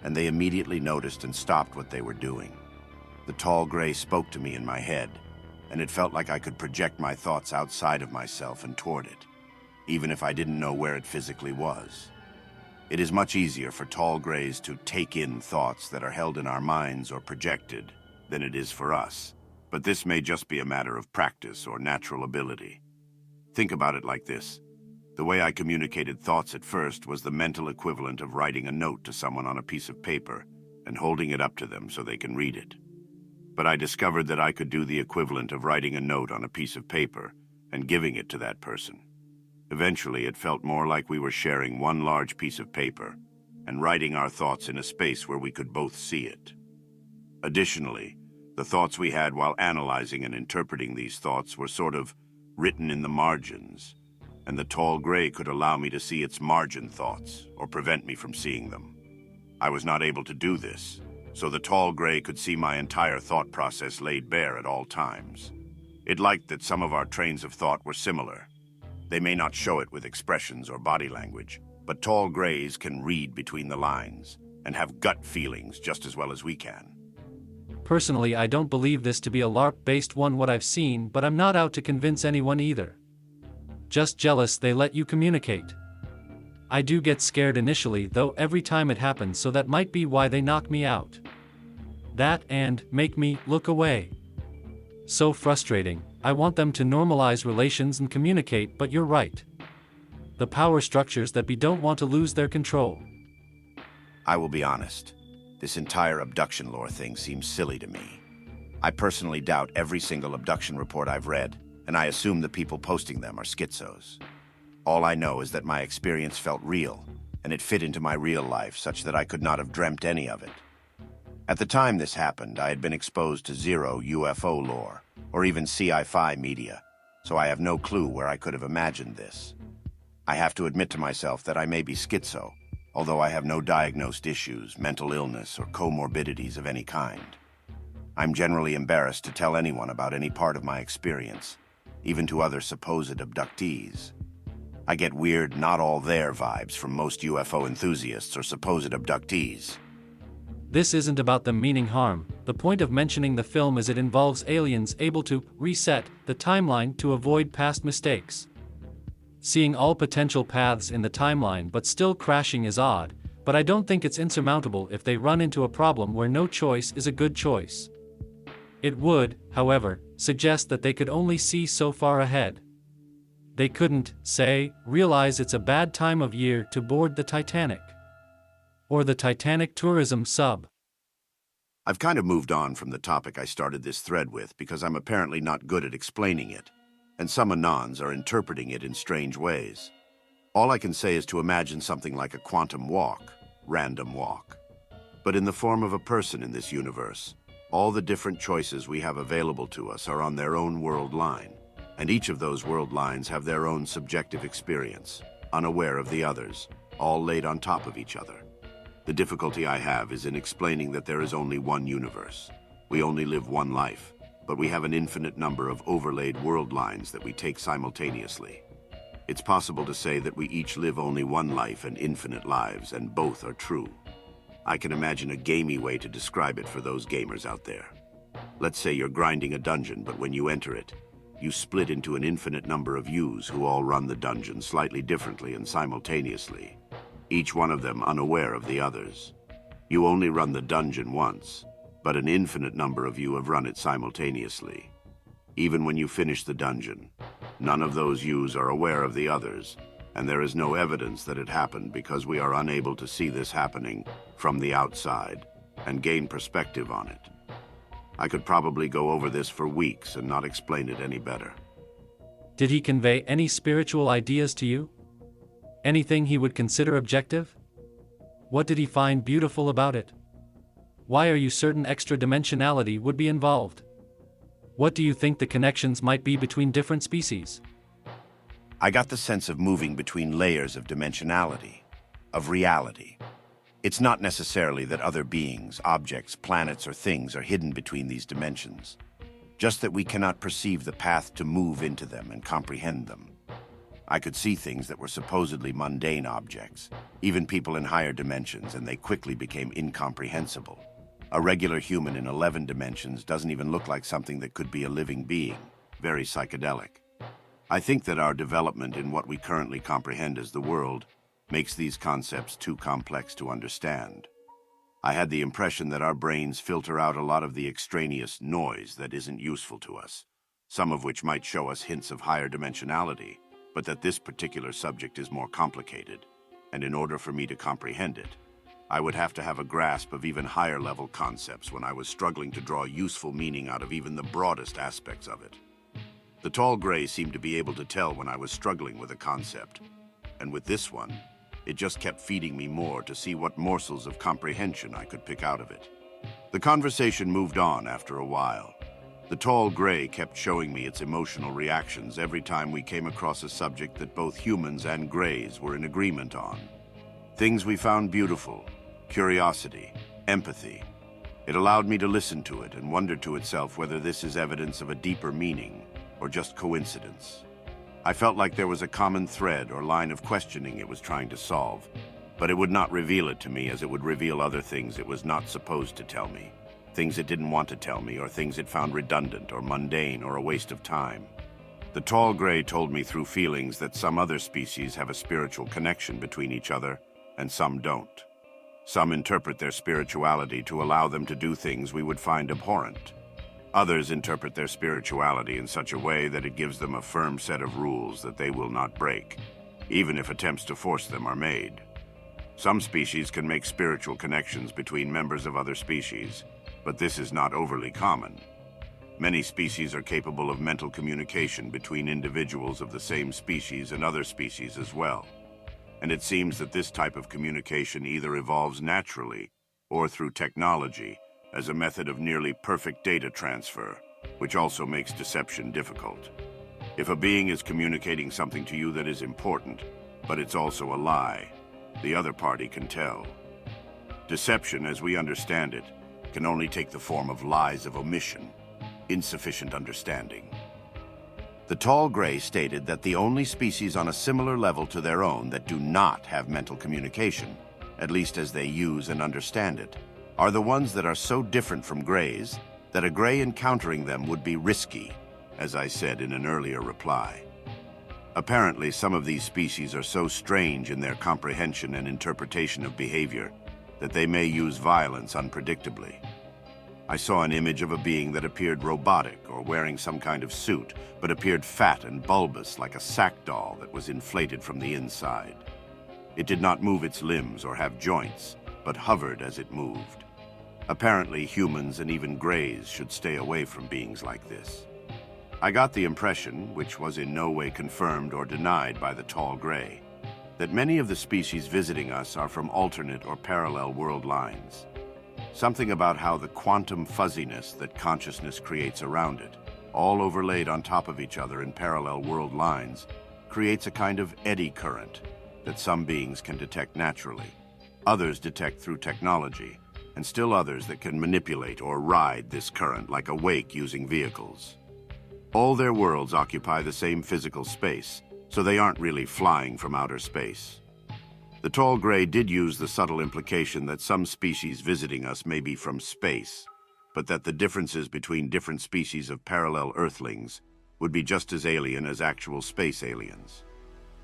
and they immediately noticed and stopped what they were doing. The tall gray spoke to me in my head, and it felt like I could project my thoughts outside of myself and toward it, even if I didn't know where it physically was. It is much easier for tall grays to take in thoughts that are held in our minds or projected than it is for us, but this may just be a matter of practice or natural ability. Think about it like this. The way I communicated thoughts at first was the mental equivalent of writing a note to someone on a piece of paper and holding it up to them so they can read it. But I discovered that I could do the equivalent of writing a note on a piece of paper and giving it to that person. Eventually, it felt more like we were sharing one large piece of paper and writing our thoughts in a space where we could both see it. Additionally, the thoughts we had while analyzing and interpreting these thoughts were sort of written in the margins, and the tall gray could allow me to see its margin thoughts or prevent me from seeing them. I was not able to do this, so the tall gray could see my entire thought process laid bare at all times. It liked that some of our trains of thought were similar. They may not show it with expressions or body language, but tall grays can read between the lines and have gut feelings just as well as we can. Personally, I don't believe this to be a LARP-based one what I've seen, but I'm not out to convince anyone either. Just jealous they let you communicate. I do get scared initially though every time it happens, so that might be why they knock me out. That and make me look away. So frustrating. I want them to normalize relations and communicate, but you're right. The power structures that we don't want to lose their control. I will be honest. This entire abduction lore thing seems silly to me. I personally doubt every single abduction report I've read, and I assume the people posting them are schizos. All I know is that my experience felt real, and it fit into my real life such that I could not have dreamt any of it. At the time this happened, I had been exposed to zero UFO lore, or even sci-fi media, so I have no clue where I could have imagined this. I have to admit to myself that I may be schizo, although I have no diagnosed issues, mental illness, or comorbidities of any kind. I'm generally embarrassed to tell anyone about any part of my experience, even to other supposed abductees. I get weird not all there vibes from most UFO enthusiasts or supposed abductees. This isn't about them meaning harm. The point of mentioning the film is it involves aliens able to reset the timeline to avoid past mistakes. Seeing all potential paths in the timeline but still crashing is odd, but I don't think it's insurmountable if they run into a problem where no choice is a good choice. It would, however, suggest that they could only see so far ahead. They couldn't, say, realize it's a bad time of year to board the Titanic. Or the Titanic tourism sub. I've kind of moved on from the topic I started this thread with because I'm apparently not good at explaining it, and some Anons are interpreting it in strange ways. All I can say is to imagine something like a quantum walk, random walk. But in the form of a person in this universe, all the different choices we have available to us are on their own world line, and each of those world lines have their own subjective experience, unaware of the others, all laid on top of each other. The difficulty I have is in explaining that there is only one universe. We only live one life, but we have an infinite number of overlaid world lines that we take simultaneously. It's possible to say that we each live only one life and infinite lives, and both are true. I can imagine a gamey way to describe it for those gamers out there. Let's say you're grinding a dungeon, but when you enter it, you split into an infinite number of yous who all run the dungeon slightly differently and simultaneously, each one of them unaware of the others. You only run the dungeon once, but an infinite number of you have run it simultaneously. Even when you finish the dungeon, none of those yous are aware of the others, and there is no evidence that it happened because we are unable to see this happening from the outside and gain perspective on it. I could probably go over this for weeks and not explain it any better. Did he convey any spiritual ideas to you? Anything he would consider objective? What did he find beautiful about it? Why are you certain extra dimensionality would be involved? What do you think the connections might be between different species? I got the sense of moving between layers of dimensionality, of reality. It's not necessarily that other beings, objects, planets, or things are hidden between these dimensions, just that we cannot perceive the path to move into them and comprehend them. I could see things that were supposedly mundane objects, even people in higher dimensions, and they quickly became incomprehensible. A regular human in 11 dimensions doesn't even look like something that could be a living being, very psychedelic. I think that our development in what we currently comprehend as the world makes these concepts too complex to understand. I had the impression that our brains filter out a lot of the extraneous noise that isn't useful to us, some of which might show us hints of higher dimensionality, but that this particular subject is more complicated, and in order for me to comprehend it, I would have to have a grasp of even higher-level concepts when I was struggling to draw useful meaning out of even the broadest aspects of it. The tall gray seemed to be able to tell when I was struggling with a concept, and with this one, it just kept feeding me more to see what morsels of comprehension I could pick out of it. The conversation moved on after a while. The tall gray kept showing me its emotional reactions every time we came across a subject that both humans and grays were in agreement on. Things we found beautiful, curiosity, empathy. It allowed me to listen to it and wonder to itself whether this is evidence of a deeper meaning or just coincidence. I felt like there was a common thread or line of questioning it was trying to solve, but it would not reveal it to me as it would reveal other things it was not supposed to tell me. Things it didn't want to tell me, or things it found redundant or mundane or a waste of time. The tall gray told me through feelings that some other species have a spiritual connection between each other, and some don't. Some interpret their spirituality to allow them to do things we would find abhorrent. Others interpret their spirituality in such a way that it gives them a firm set of rules that they will not break, even if attempts to force them are made. Some species can make spiritual connections between members of other species, but this is not overly common. Many species are capable of mental communication between individuals of the same species and other species as well. And it seems that this type of communication either evolves naturally or through technology as a method of nearly perfect data transfer, which also makes deception difficult. If a being is communicating something to you that is important, but it's also a lie, the other party can tell. Deception, as we understand it, can only take the form of lies of omission, insufficient understanding. The tall gray stated that the only species on a similar level to their own that do not have mental communication, at least as they use and understand it, are the ones that are so different from grays that a gray encountering them would be risky, as I said in an earlier reply. Apparently, some of these species are so strange in their comprehension and interpretation of behavior that they may use violence unpredictably. I saw an image of a being that appeared robotic or wearing some kind of suit, but appeared fat and bulbous like a sack doll that was inflated from the inside. It did not move its limbs or have joints, but hovered as it moved. Apparently, humans and even grays should stay away from beings like this. I got the impression, which was in no way confirmed or denied by the tall gray, that many of the species visiting us are from alternate or parallel world lines. Something about how the quantum fuzziness that consciousness creates around it, all overlaid on top of each other in parallel world lines, creates a kind of eddy current that some beings can detect naturally, others detect through technology, and still others that can manipulate or ride this current like a wake using vehicles. All their worlds occupy the same physical space, so they aren't really flying from outer space. The tall gray did use the subtle implication that some species visiting us may be from space, but that the differences between different species of parallel Earthlings would be just as alien as actual space aliens.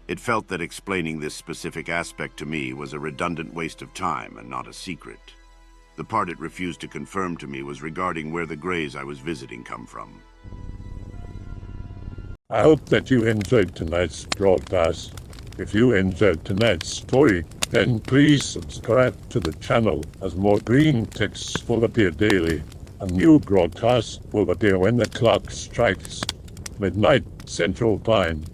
It felt that explaining this specific aspect to me was a redundant waste of time and not a secret. The part it refused to confirm to me was regarding where the grays I was visiting come from. I hope that you enjoyed tonight's broadcast. If you enjoyed tonight's story, then please subscribe to the channel as more green texts will appear daily. A new broadcast will appear when the clock strikes midnight Central Time.